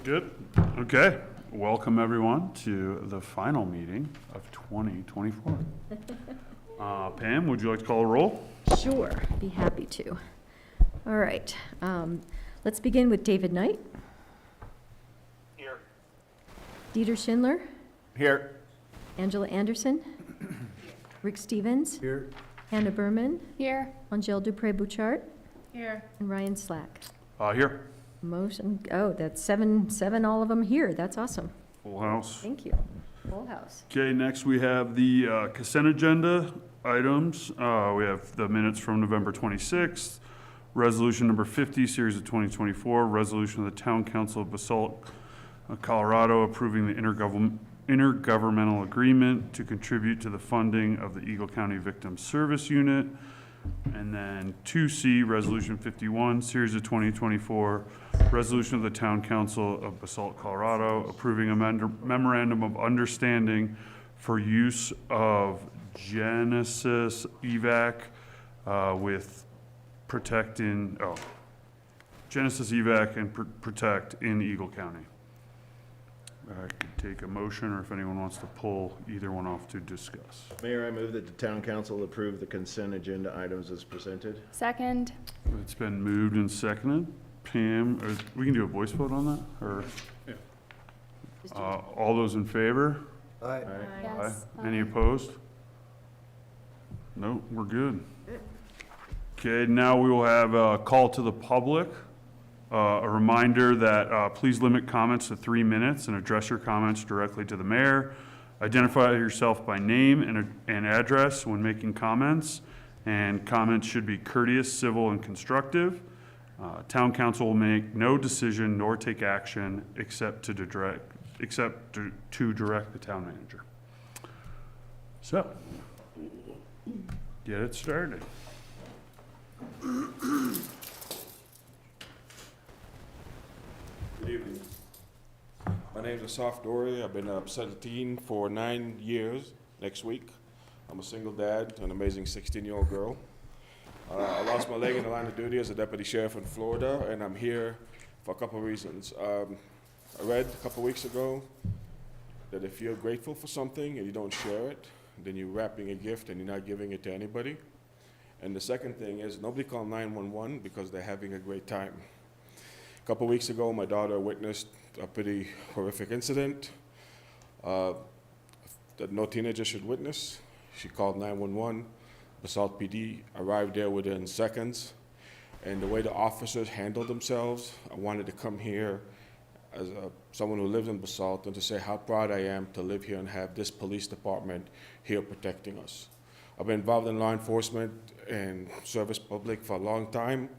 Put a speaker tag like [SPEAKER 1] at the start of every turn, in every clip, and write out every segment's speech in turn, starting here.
[SPEAKER 1] Good. Okay. Welcome everyone to the final meeting of 2024. Pam, would you like to call a roll?
[SPEAKER 2] Sure, be happy to. All right, let's begin with David Knight.
[SPEAKER 3] Here.
[SPEAKER 2] Dieter Schindler,
[SPEAKER 3] Here.
[SPEAKER 2] Angela Anderson, Rick Stevens,
[SPEAKER 3] Here.
[SPEAKER 2] Hannah Berman,
[SPEAKER 4] Here.
[SPEAKER 2] Angel Dupre-Bouchard,
[SPEAKER 4] Here.
[SPEAKER 2] and Ryan Slack.
[SPEAKER 1] Here.
[SPEAKER 2] Motion, oh, that's seven, all of them here. That's awesome.
[SPEAKER 1] Full house.
[SPEAKER 2] Thank you. Full house.
[SPEAKER 1] Okay, next we have the consent agenda items. We have the minutes from November 26th, resolution number 50, series of 2024, resolution of the Town Council of Basalt, Colorado, approving the intergovernmental agreement to contribute to the funding of the Eagle County Victim Service Unit. And then 2C, resolution 51, series of 2024, resolution of the Town Council of Basalt, Colorado, approving a memorandum of understanding for use of Genesis evac with Genesis evac and protect in Eagle County. I could take a motion, or if anyone wants to pull either one off to discuss.
[SPEAKER 3] Mayor, I move that the town council approve the consent agenda items as presented.
[SPEAKER 4] Second.
[SPEAKER 1] It's been moved and seconded. Pam, we can do a voice vote on that, or? All those in favor?
[SPEAKER 3] Aye.
[SPEAKER 4] Yes.
[SPEAKER 1] Any opposed? No, we're good. Okay, now we will have a call to the public. A reminder that please limit comments to 3 minutes and address your comments directly to the mayor. Identify yourself by name and address when making comments, and comments should be courteous, civil, and constructive. Town council will make no decision nor take action except to direct the town manager. So, get it started.
[SPEAKER 5] Good evening. My name is Asaf Dory. I've been a 17 for 9 years next week. I'm a single dad to an amazing 16-year-old girl. I lost my leg in the line of duty as a deputy sheriff in Florida, and I'm here for a couple of reasons. I read a couple of weeks ago that if you're grateful for something and you don't share it, then you're wrapping a gift and you're not giving it to anybody. And the second thing is nobody called 911 because they're having a great time. A couple of weeks ago, my daughter witnessed a pretty horrific incident that no teenager should witness. She called 911. Basalt PD arrived there within seconds. And the way the officers handled themselves, I wanted to come here as someone who lives in Basalt and to say how proud I am to live here and have this police department here protecting us. I've been involved in law enforcement and service public for a long time.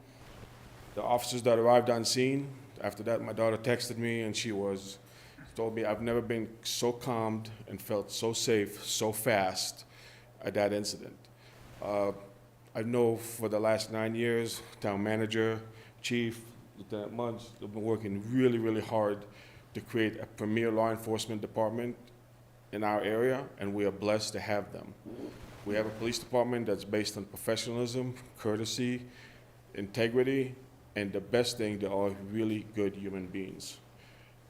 [SPEAKER 5] The officers that arrived on scene, after that my daughter texted me and she told me I've never been so calmed and felt so safe so fast at that incident. I know for the last 9 years, town manager, chief, Lieutenant Mudge, they've been working really, really hard to create a premier law enforcement department in our area, and we are blessed to have them. We have a police department that's based on professionalism, courtesy, integrity, and the best thing, they're all really good human beings.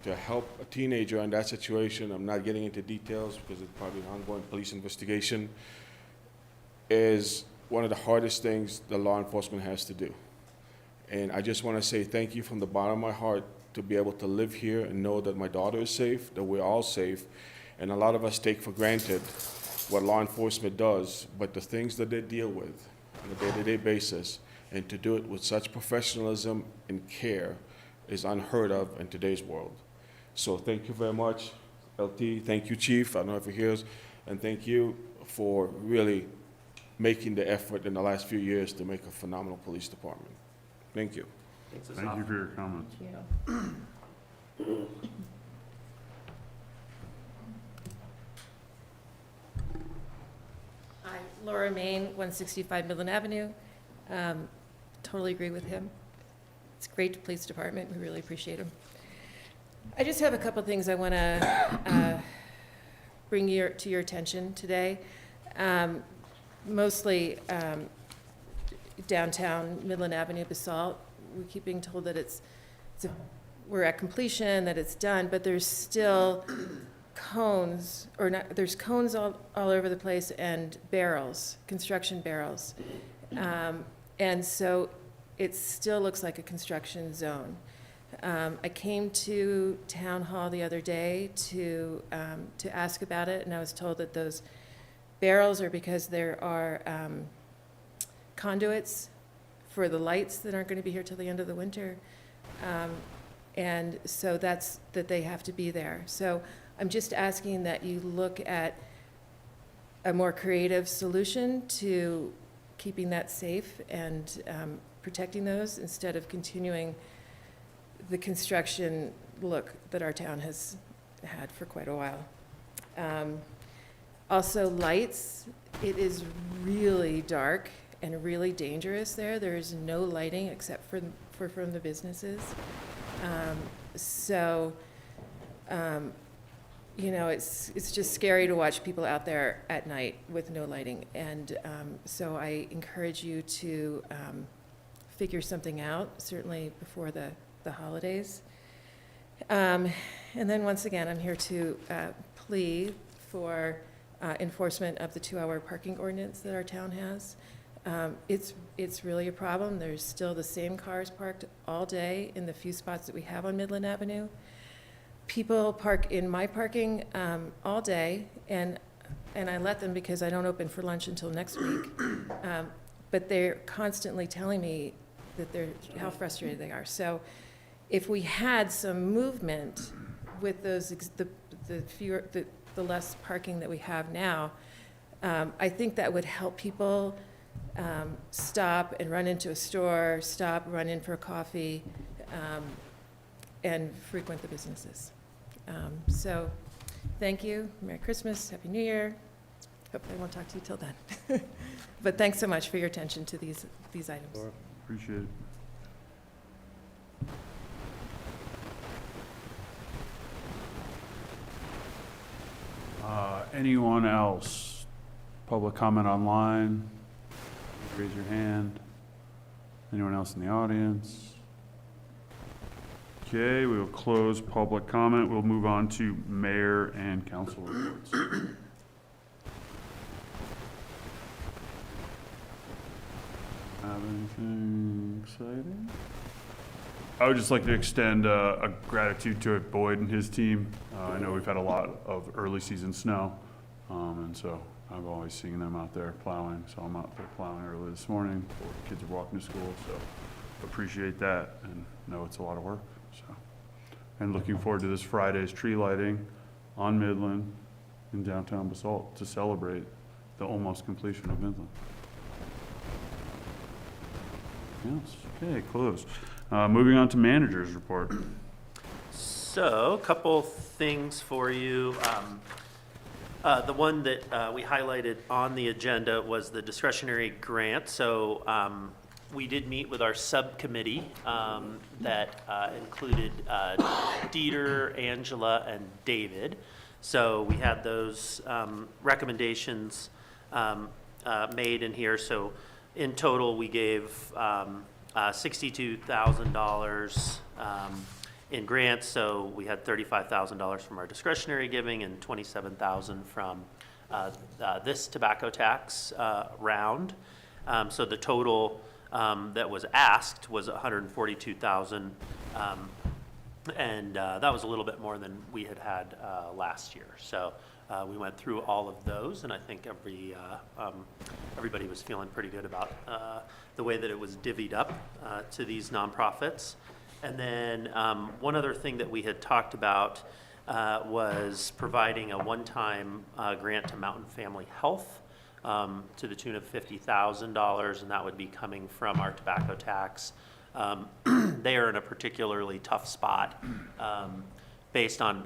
[SPEAKER 5] To help a teenager in that situation, I'm not getting into details because it's probably an ongoing police investigation, is one of the hardest things the law enforcement has to do. And I just want to say thank you from the bottom of my heart to be able to live here and know that my daughter is safe, that we're all safe. And a lot of us take for granted what law enforcement does, but the things that they deal with on a day-to-day basis, and to do it with such professionalism and care is unheard of in today's world. So thank you very much, LT. Thank you, Chief. I don't know if he hears. And thank you for really making the effort in the last few years to make a phenomenal police department. Thank you.
[SPEAKER 1] Thank you for your comments.
[SPEAKER 6] Hi, Laura Main, 165 Midland Avenue. Totally agree with him. It's a great police department. We really appreciate him. I just have a couple things I want to bring to your attention today. Mostly downtown Midland Avenue, Basalt. We keep being told that it's a we're at completion, that it's done, but there's still cones, or not, there's cones all over the place and barrels, construction barrels. And so it still looks like a construction zone. I came to Town Hall the other day to ask about it, and I was told that those barrels are because there are conduits for the lights that aren't going to be here till the end of the winter. And so that they have to be there. So I'm just asking that you look at a more creative solution to keeping that safe and protecting those instead of continuing the construction look that our town has had for quite a while. Also, lights, it is really dark and really dangerous there. There is no lighting except for from the businesses. You know, it's just scary to watch people out there at night with no lighting. And so I encourage you to figure something out, certainly before the holidays. And then once again, I'm here to plea for enforcement of the 2-hour parking ordinance that our town has. It's really a problem. There's still the same cars parked all day in the few spots that we have on Midland Avenue. People park in my parking all day, and I let them because I don't open for lunch until next week. But they're constantly telling me that how frustrated they are. So if we had some movement with those the less parking that we have now, I think that would help people stop and run into a store, run in for a coffee, and frequent the businesses. So thank you. Merry Christmas. Happy New Year. Hope I won't talk to you till then. But thanks so much for your attention to these items.
[SPEAKER 1] Appreciate it. Anyone else? Public comment online? Raise your hand. Anyone else in the audience? Okay, we will close public comment. We'll move on to mayor and council reports. Have anything exciting? I would just like to extend a gratitude to Boyd and his team. I know we've had a lot of early season snow, and so I've always seen them out there plowing. So I'm out there plowing early this morning before the kids are walking to school. So appreciate that and know it's a lot of work. So, and looking forward to this Friday's tree lighting on Midland in downtown Basalt to celebrate the almost completion of Midland. Yes. Okay, close. Moving on to manager's report.
[SPEAKER 4] So, a couple things for you. The one that we highlighted on the agenda was the discretionary grant. So, we did meet with our subcommittee that included Dieter, Angela, and David. So, we had those recommendations made in here. So, in total, we gave $62,000 in grants. So we had $35,000 from our discretionary giving and $27,000 from this tobacco tax round. So the total that was asked was $142,000, and that was a little bit more than we had last year. So we went through all of those, and I think everybody was feeling pretty good about the way that it was divvied up to these nonprofits. And then one other thing that we had talked about was providing a one-time grant to Mountain Family Health to the tune of $50,000, and that would be coming from our tobacco tax. They are in a particularly tough spot based on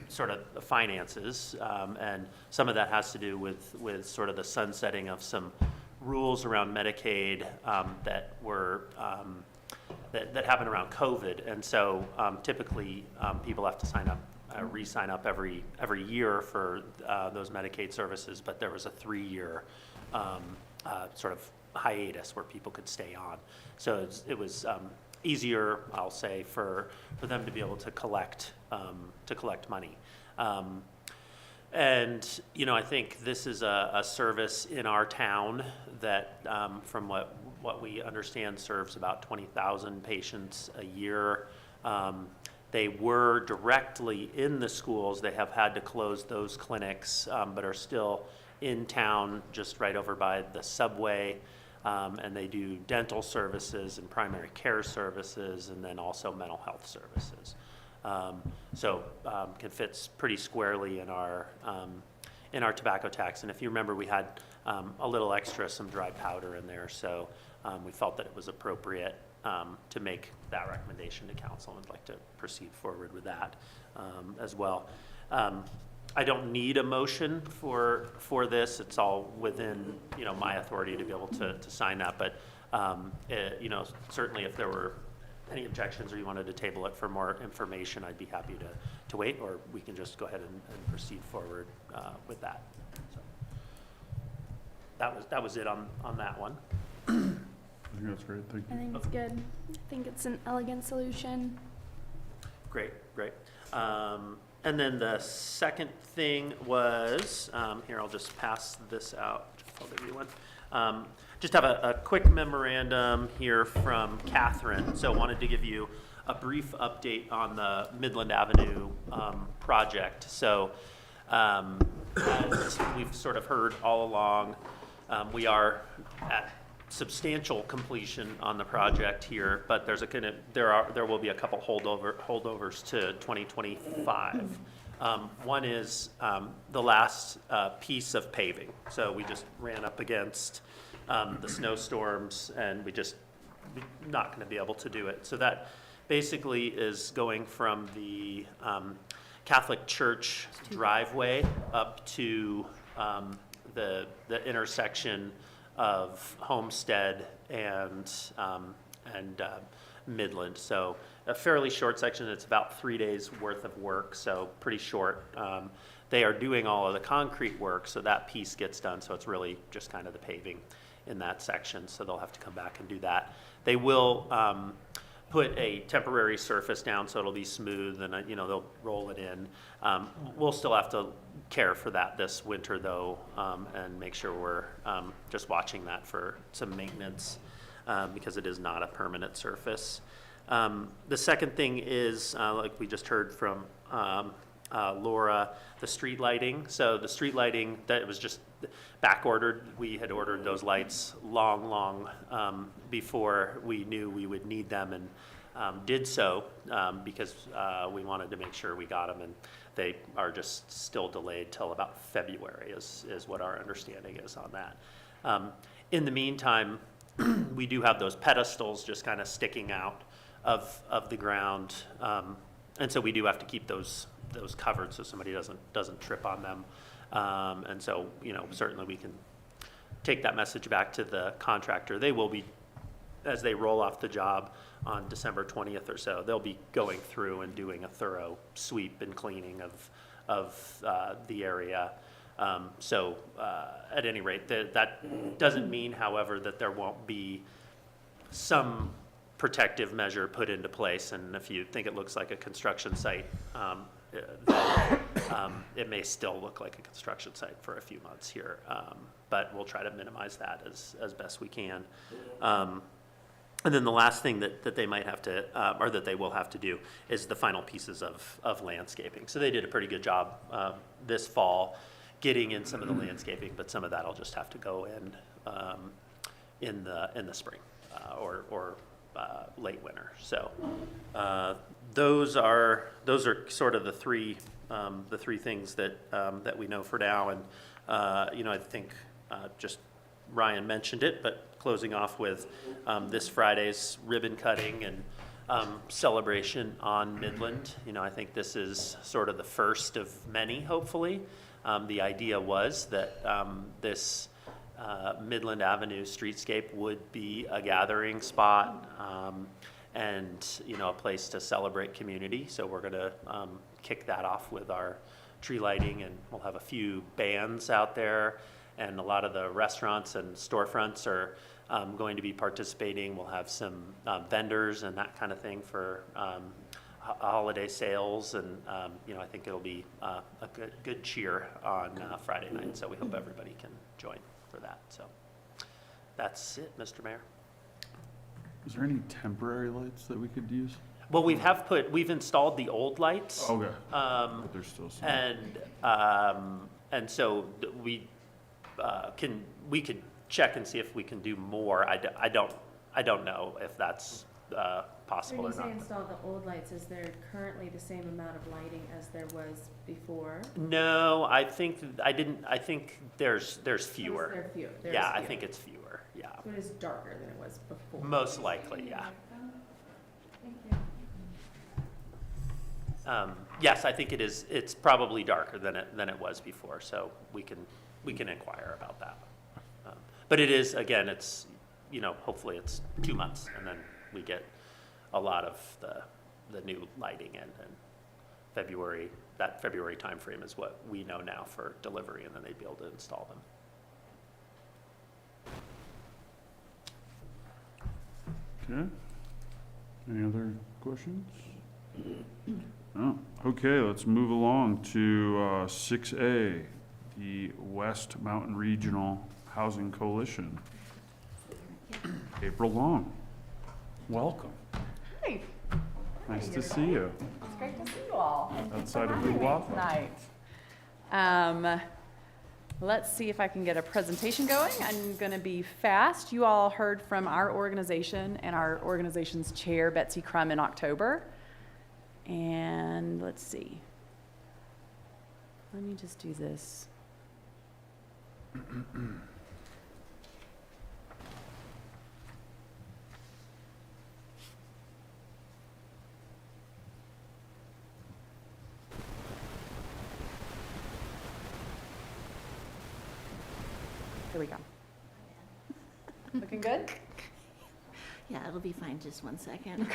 [SPEAKER 4] sort of the finances, and some of that has to do with sort of the sunsetting of some rules around Medicaid that were that happened around COVID, and so typically people have to sign up, re-sign up every year for those Medicaid services, but there was a 3-year sort of hiatus where people could stay on. So it was easier, I'll say, for them to be able to collect money. And, you know, I think this is a service in our town that, from what we understand, serves about 20,000 patients a year. They were directly in the schools. They have had to close those clinics, but are still in town, just right over by the subway. And they do dental services and primary care services, and then also mental health services. So it fits pretty squarely in our tobacco tax. And if you remember, we had a little extra, some dry powder in there, so we felt that it was appropriate to make that recommendation to council, and I'd like to proceed forward with that as well. I don't need a motion for this. It's all within, you know, my authority to be able to sign that, but you know, certainly if there were any objections or you wanted to table it for more information, I'd be happy to wait, or we can just go ahead and proceed forward with that. So that was it on that one.
[SPEAKER 1] I think that's great, thank
[SPEAKER 7] I
[SPEAKER 1] you.
[SPEAKER 7] think it's good. I think it's an elegant solution.
[SPEAKER 4] Great. And then the second thing was, here, I'll just pass this out. I'll give you one. Just have a quick memorandum here from Catherine. So wanted to give you a brief update on the Midland Avenue project. So as we've sort of heard all along, we are at substantial completion on the project here, but there will be a couple holdovers to 2025. One is the last piece of paving. So we just ran up against the snowstorms, and we're not going to be able to do it. So that basically is going from the Catholic Church driveway up to the intersection of Homestead and Midland. So a fairly short section. It's about 3 days worth of work, so pretty short. They are doing all of the concrete work, so that piece gets done. So it's really just kind of the paving in that section. So they'll have to come back and do that. They will put a temporary surface down so it'll be smooth, and you know, they'll roll it in. We'll still have to care for that this winter though, and make sure we're just watching that for some maintenance, because it is not a permanent surface. The second thing is, like we just heard from Laura, the street lighting. So the street lighting, that was just back ordered. We had ordered those lights long before we knew we would need them, and did so because we wanted to make sure we got them, and they are just still delayed till about February is what our understanding is on that. In the meantime, we do have those pedestals just kind of sticking out of the ground, and so we do have to keep those covered so somebody doesn't trip on them. And so, you know, certainly we can take that message back to the contractor. They will be, as they roll off the job on December 20th or so, they'll be going through and doing a thorough sweep and cleaning of the area. So at any rate, that doesn't mean, however, that there won't be some protective measure put into place. And if you think it looks like a construction site, it may still look like a construction site for a few months here, but we'll try to minimize that as best we can. And then the last thing that they might have to, or that they will have to do, is the final pieces of landscaping. So they did a pretty good job this fall getting in some of the landscaping, but some of that will just have to go in the spring or late winter. So those are sort of the three things that we know for now. And you know, I think just Ryan mentioned it, but closing off with this Friday's ribbon cutting and celebration on Midland. You know, I think this is sort of the first of many, hopefully. The idea was that this Midland Avenue streetscape would be a gathering spot, and, you know, a place to celebrate community. So we're going to kick that off with our tree lighting, and we'll have a few bands out there. and a lot of the restaurants and storefronts are going to be participating. We'll have some vendors and that kind of thing for holiday sales, and I think it'll be a good cheer on Friday night. So we hope everybody can join for that. So that's it, Mr. Mayor.
[SPEAKER 1] Is there any temporary lights that we could use?
[SPEAKER 4] Well, we've installed the old lights.
[SPEAKER 1] Okay. But there's still some.
[SPEAKER 4] And so we could check and see if we can do more. I don't know if that's possible or
[SPEAKER 8] When you say
[SPEAKER 4] not.
[SPEAKER 8] install the old lights, is there currently the same amount of lighting as there was before?
[SPEAKER 4] No, I think there's fewer.
[SPEAKER 8] Is there fewer? There's
[SPEAKER 4] Yeah, I
[SPEAKER 8] fewer.
[SPEAKER 4] think it's fewer. Yeah,
[SPEAKER 8] So it is darker than it was before?
[SPEAKER 4] most likely. Yeah.
[SPEAKER 8] Thank you.
[SPEAKER 4] Yes, I think it is. It's probably darker than it was before. So we can inquire about that. But it is, again, it's hopefully it's 2 months, and then we get a lot of the new lighting in, and February timeframe is what we know now for delivery, and then they'd be able to install them.
[SPEAKER 1] Okay. Any other questions? No. Okay, let's move along to 6A, the West Mountain Regional Housing Coalition. April Long, welcome.
[SPEAKER 9] Hi,
[SPEAKER 1] Nice to see you.
[SPEAKER 9] it's great to see you all. And thanks for
[SPEAKER 1] Outside of
[SPEAKER 9] having
[SPEAKER 1] the
[SPEAKER 9] me
[SPEAKER 1] waffle.
[SPEAKER 9] tonight. Let's see if I can get a presentation going. I'm going to be fast. You all heard from our organization and our organization's chair, Betsy Crum, in October. And let's see. Let me just do this. Here we go. Looking good?
[SPEAKER 10] Yeah, it'll be fine, just 1 second.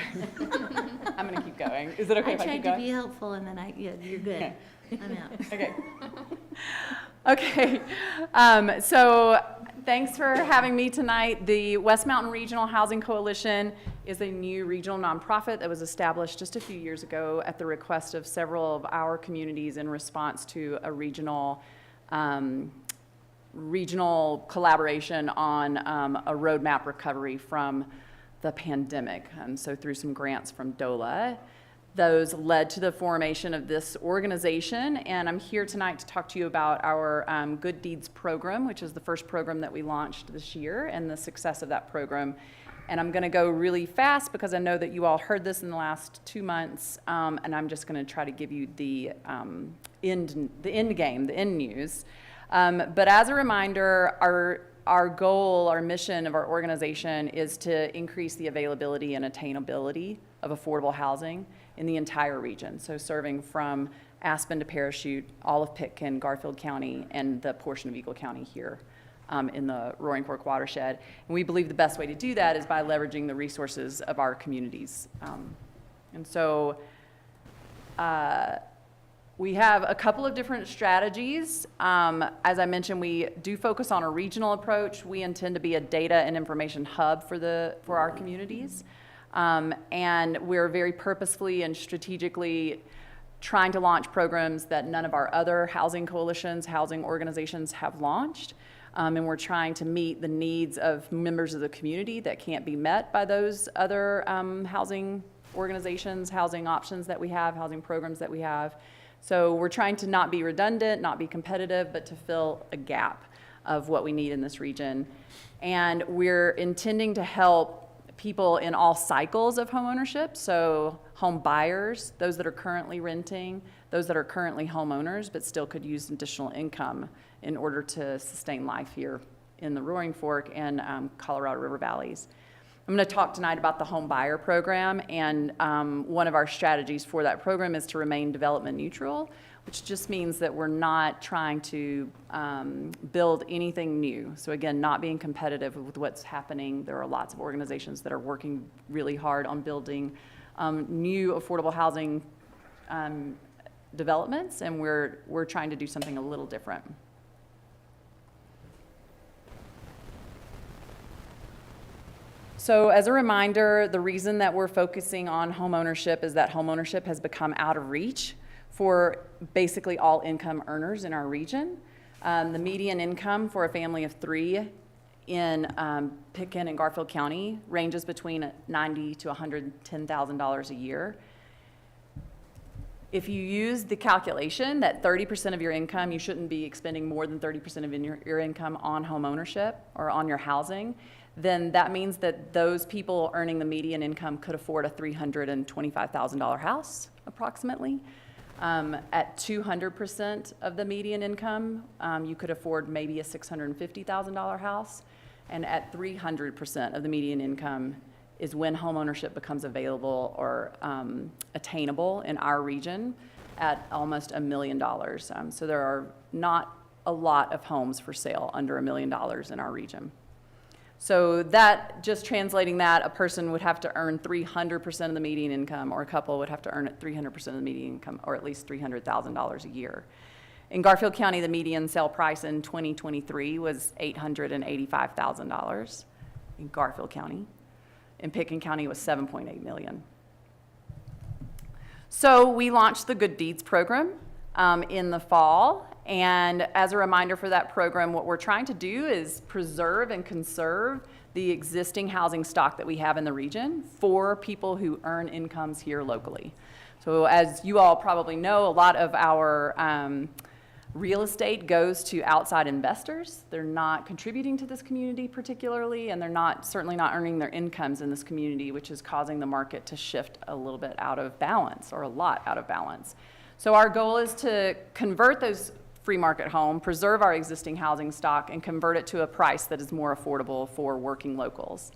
[SPEAKER 9] I'm going to keep going. Is it okay
[SPEAKER 10] I
[SPEAKER 9] if I
[SPEAKER 10] tried
[SPEAKER 9] keep
[SPEAKER 10] to
[SPEAKER 9] going?
[SPEAKER 10] be helpful and then you're good.
[SPEAKER 9] Okay.
[SPEAKER 10] I'm out.
[SPEAKER 9] Okay. Okay. So thanks for having me tonight. The West Mountain Regional Housing Coalition is a new regional nonprofit that was established just a few years ago at the request of several of our communities in response to a regional collaboration on a roadmap recovery from the pandemic. So through some grants from DOLA. Those led to the formation of this organization, and I'm here tonight to talk to you about our Good Deeds program, which is the first program that we launched this year, and the success of that program. And I'm going to go really fast because I know that you all heard this in the last 2 months, and I'm just going to try to give you the end game, the end news. But as a reminder, our goal, our mission of our organization is to increase the availability and attainability of affordable housing in the entire region. So serving from Aspen to Parachute, all of Pitkin, Garfield County, and the portion of Eagle County here in the Roaring Fork watershed. And we believe the best way to do that is by leveraging the resources of our communities. And so we have a couple of different strategies. As I mentioned, we do focus on a regional approach. We intend to be a data and information hub for our communities. And we're very purposefully and strategically trying to launch programs that none of our other housing coalitions, housing organizations have launched. And we're trying to meet the needs of members of the community that can't be met by those other housing organizations, housing options that we have, housing programs that we have. So we're trying to not be redundant, not be competitive, but to fill a gap of what we need in this region. And we're intending to help people in all cycles of homeownership, so home buyers, those that are currently renting, those that are currently homeowners but still could use additional income in order to sustain life here in the Roaring Fork and Colorado River Valleys. I'm going to talk tonight about the home buyer program, and one of our strategies for that program is to remain development neutral, which just means that we're not trying to build anything new. So again, not being competitive with what's happening. There are lots of organizations that are working really hard on building new affordable housing developments, and we're trying to do something a little different. So as a reminder, the reason that we're focusing on homeownership is that homeownership has become out of reach for basically all income earners in our region. The median income for a family of 3 in Pitkin and Garfield County ranges between $90,000 to $110,000 a year. If you use the calculation that 30% of your income, you shouldn't be expending more than 30% of your income on home ownership or on your housing, then that means that those people earning the median income could afford a $325,000 house, approximately. At 200% of the median income, you could afford maybe a $650,000 house. And at 300% of the median income is when homeownership becomes available or attainable in our region at almost $1 million. So there are not a lot of homes for sale under $1 million in our region. So that, just translating that, a person would have to earn 300% of the median income, or a couple would have to earn 300% of the median income, or at least $300,000 a year. In Garfield County, the median sale price in 2023 was $885,000 in Garfield County. In Pitkin County, it was $7.8 million. So we launched the Good Deeds program in the fall. And as a reminder for that program, what we're trying to do is preserve and conserve the existing housing stock that we have in the region for people who earn incomes here locally. So as you all probably know, a lot of our real estate goes to outside investors. They're not contributing to this community particularly, and they're certainly not earning their incomes in this community, which is causing the market to shift a little bit out of balance, or a lot out of balance. So our goal is to convert those free market home, preserve our existing housing stock, and convert it to a price that is more affordable for working locals.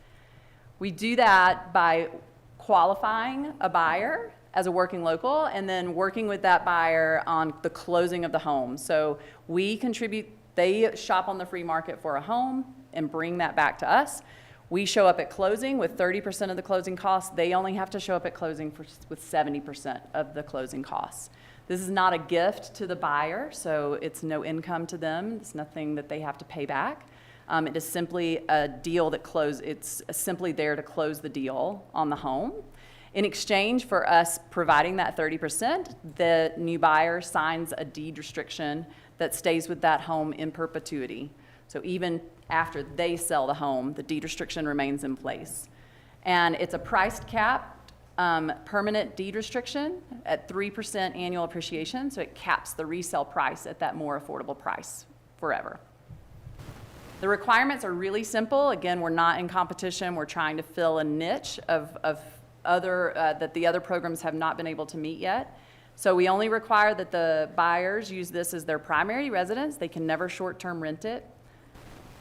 [SPEAKER 9] We do that by qualifying a buyer as a working local and then working with that buyer on the closing of the home. So we contribute, they shop on the free market for a home and bring that back to us. We show up at closing with 30% of the closing costs. They only have to show up at closing with 70% of the closing costs. This is not a gift to the buyer, so it's no income to them. It's nothing that they have to pay back. It is simply a deal that it's simply there to close the deal on the home. In exchange for us providing that 30%, the new buyer signs a deed restriction that stays with that home in perpetuity. So even after they sell the home, the deed restriction remains in place. And it's a priced cap. Permanent deed restriction at 3% annual appreciation, so it caps the resale price at that more affordable price forever. The requirements are really simple. Again, we're not in competition. We're trying to fill a niche of other that the other programs have not been able to meet yet. So we only require that the buyers use this as their primary residence. They can never short-term rent it.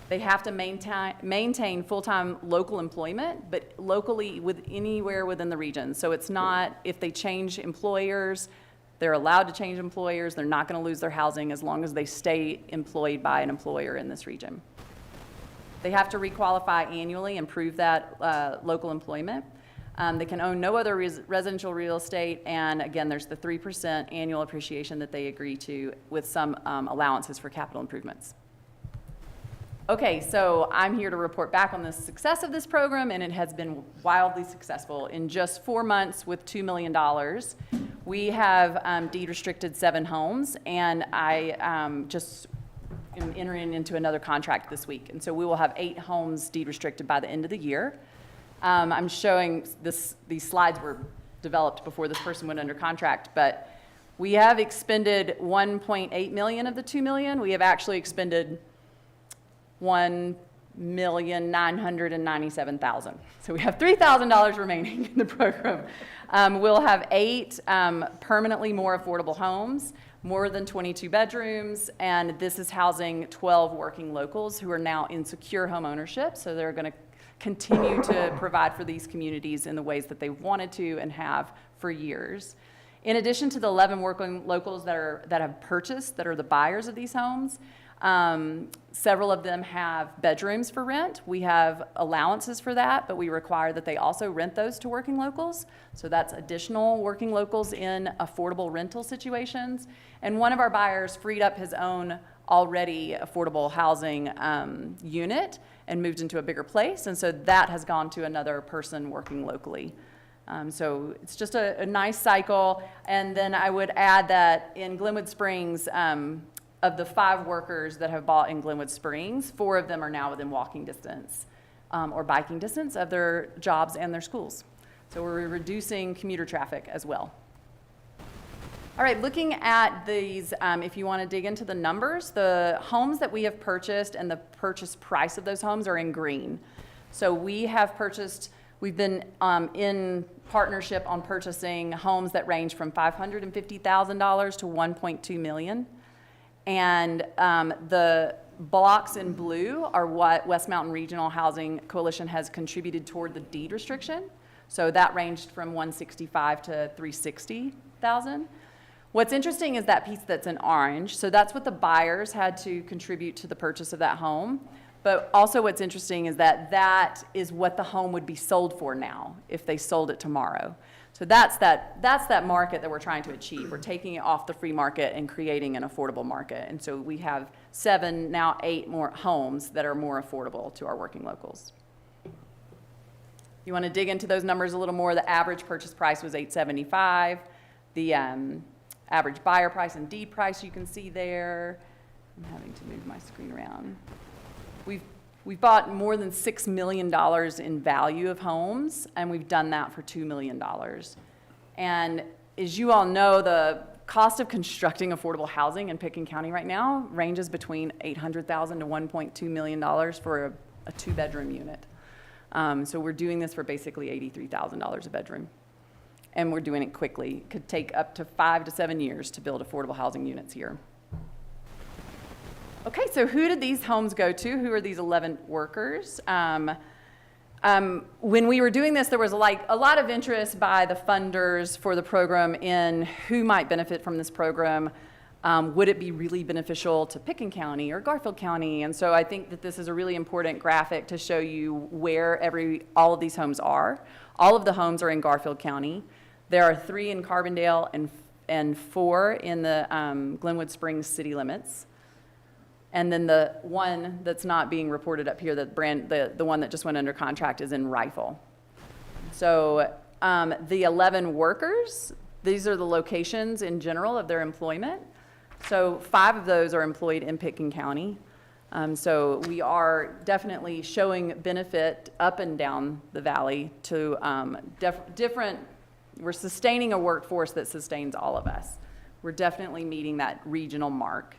[SPEAKER 9] They have to maintain full-time local employment, but locally anywhere within the region. So it's not, if they change employers, they're allowed to change employers. They're not going to lose their housing as long as they stay employed by an employer in this region. They have to requalify annually and prove that local employment. They can own no other residential real estate, and again, there's the 3% annual appreciation that they agree to with some allowances for capital improvements. Okay, so I'm here to report back on the success of this program, and it has been wildly successful. In just 4 months with $2 million, we have deed restricted 7 homes, and I just am entering into another contract this week. And so we will have 8 homes deed restricted by the end of the year. I'm showing these slides were developed before this person went under contract, but we have expended $1.8 million of the $2 million. We have actually expended $1,997,000. So we have $3,000 remaining in the program. We'll have 8 permanently more affordable homes, more than 22 bedrooms, and this is housing 12 working locals who are now in secure home ownership. So they're going to continue to provide for these communities in the ways that they wanted to and have for years. In addition to the 11 working locals that have purchased, that are the buyers of these homes, several of them have bedrooms for rent. We have allowances for that, but we require that they also rent those to working locals. So that's additional working locals in affordable rental situations. And one of our buyers freed up his own already affordable housing unit and moved into a bigger place. And so that has gone to another person working locally. So it's just a nice cycle. And then I would add that in Glenwood Springs, of the 5 workers that have bought in Glenwood Springs, 4 of them are now within walking distance or biking distance of their jobs and their schools. So we're reducing commuter traffic as well. All right, looking at these, if you want to dig into the numbers, the homes that we have purchased and the purchase price of those homes are in green. So we've been in partnership on purchasing homes that range from $550,000 to $1.2 million. And the blocks in blue are what West Mountain Regional Housing Coalition has contributed toward the deed restriction. So that ranged from $165,000 to $360,000. What's interesting is that piece that's in orange. So that's what the buyers had to contribute to the purchase of that home. But also what's interesting is that that is what the home would be sold for now if they sold it tomorrow. So that's that market that we're trying to achieve. We're taking it off the free market and creating an affordable market. And so we have 7, now 8 more homes that are more affordable to our working locals. You want to dig into those numbers a little more? The average purchase price was $875,000. The average buyer price and deed price you can see there. I'm having to move my screen around. We've bought more than $6 million in value of homes, and we've done that for $2 million. And as you all know, the cost of constructing affordable housing in Pickens County right now ranges between $800,000 to $1.2 million for a 2-bedroom unit. So we're doing this for basically $83,000 a bedroom. And we're doing it quickly. It could take up to 5 to 7 years to build affordable housing units here. Okay, so who did these homes go to? Who are these 11 workers? When we were doing this, there was a lot of interest by the funders for the program in who might benefit from this program. Would it be really beneficial to Pickens County or Garfield County? And so I think that this is a really important graphic to show you where all of these homes are. All of the homes are in Garfield County. There are 3 in Carbondale and 4 in the Glenwood Springs city limits. And then the one that's not being reported up here, the one that just went under contract, is in Rifle. So the 11 workers, these are the locations in general of their employment. So 5 of those are employed in Pickens County. So we are definitely showing benefit up and down the valley to we're sustaining a workforce that sustains all of us. We're definitely meeting that regional mark.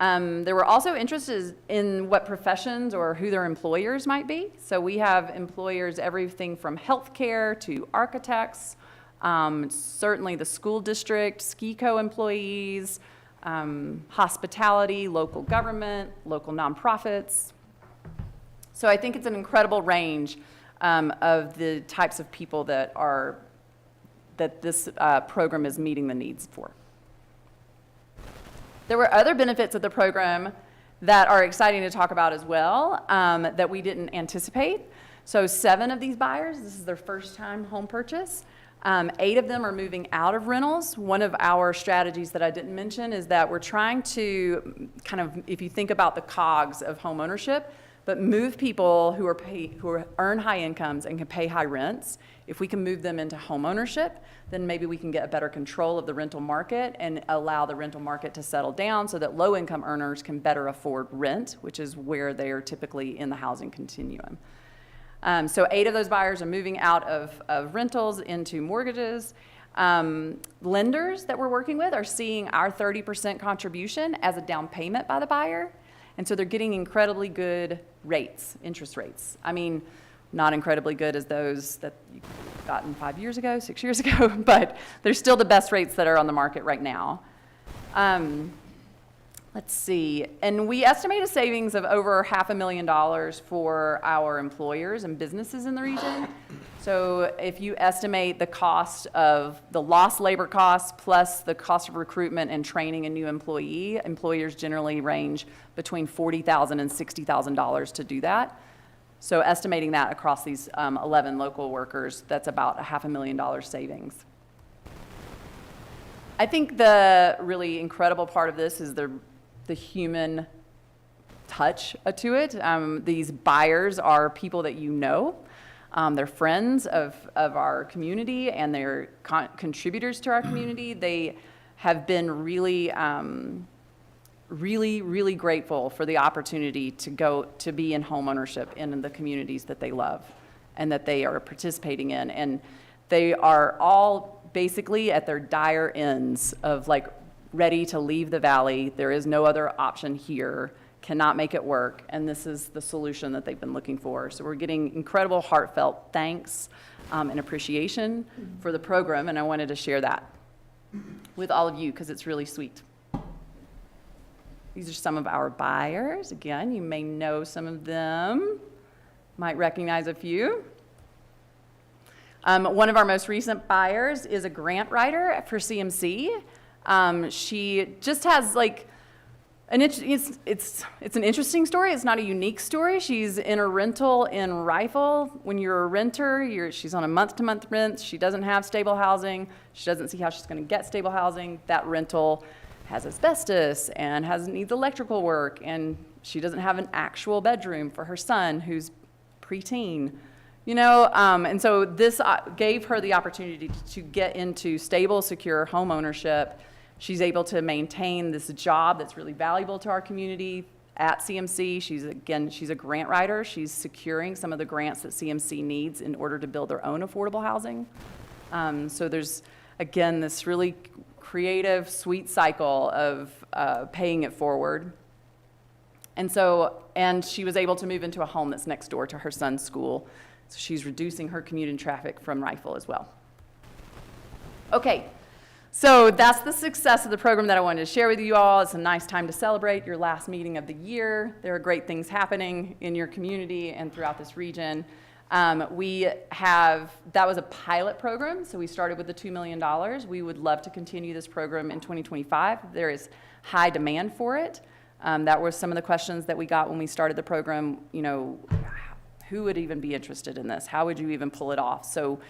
[SPEAKER 9] There were also interested in what professions or who their employers might be. So we have employers, everything from healthcare to architects, certainly the school district, SKICO employees, hospitality, local government, local nonprofits. So I think it's an incredible range of the types of people that this program is meeting the needs for. There were other benefits of the program that are exciting to talk about as well that we didn't anticipate. So 7 of these buyers, this is their first time home purchase. 8 of them are moving out of rentals. One of our strategies that I didn't mention is that we're trying to kind of, if you think about the cogs of home ownership, but move people who earn high incomes and can pay high rents. If we can move them into home ownership, then maybe we can get a better control of the rental market and allow the rental market to settle down so that low-income earners can better afford rent, which is where they are typically in the housing continuum. So 8 of those buyers are moving out of rentals into mortgages. Lenders that we're working with are seeing our 30% contribution as a down payment by the buyer. And so they're getting incredibly good rates, interest rates. I mean, not incredibly good as those that you gotten 5 years ago, 6 years ago, but they're still the best rates that are on the market right now. Let's see, and we estimate a savings of over $500,000 for our employers and businesses in the region. So if you estimate the cost of the lost labor costs plus the cost of recruitment and training a new employee, employers generally range between $40,000 and $60,000 to do that. So estimating that across these 11 local workers, that's about a $500,000 savings. I think the really incredible part of this is the human touch to it. These buyers are people that you know. They're friends of our community, and they're contributors to our community. They have been really, really grateful for the opportunity to be in home ownership in the communities that they love and that they are participating in. And they are all basically at their dire ends of like ready to leave the valley. There is no other option here, cannot make it work, and this is the solution that they've been looking for. So we're getting incredible heartfelt thanks and appreciation for the program, and I wanted to share that with all of you because it's really sweet. These are some of our buyers. Again, you may know some of them, might recognize a few. One of our most recent buyers is a grant writer for CMC. She just has like, it's an interesting story. It's not a unique story. She's in a rental in Rifle. When you're a renter, she's on a month-to-month rent. She doesn't have stable housing. She doesn't see how she's going to get stable housing. That rental has asbestos and needs electrical work, and she doesn't have an actual bedroom for her son who's preteen. You know, and so this gave her the opportunity to get into stable, secure home ownership. She's able to maintain this job that's really valuable to our community at CMC. She's a grant writer. She's securing some of the grants that CMC needs in order to build their own affordable housing. So there's, again, this really creative, sweet cycle of paying it forward. And she was able to move into a home that's next door to her son's school. So she's reducing her commuting traffic from Rifle as well. Okay, so that's the success of the program that I wanted to share with you all. It's a nice time to celebrate your last meeting of the year. There are great things happening in your community and throughout this region. That was a pilot program, so we started with the $2 million. We would love to continue this program in 2025. There is high demand for it. That were some of the questions that we got when we started the program. You know, who would even be interested in this? How would you even pull it off? So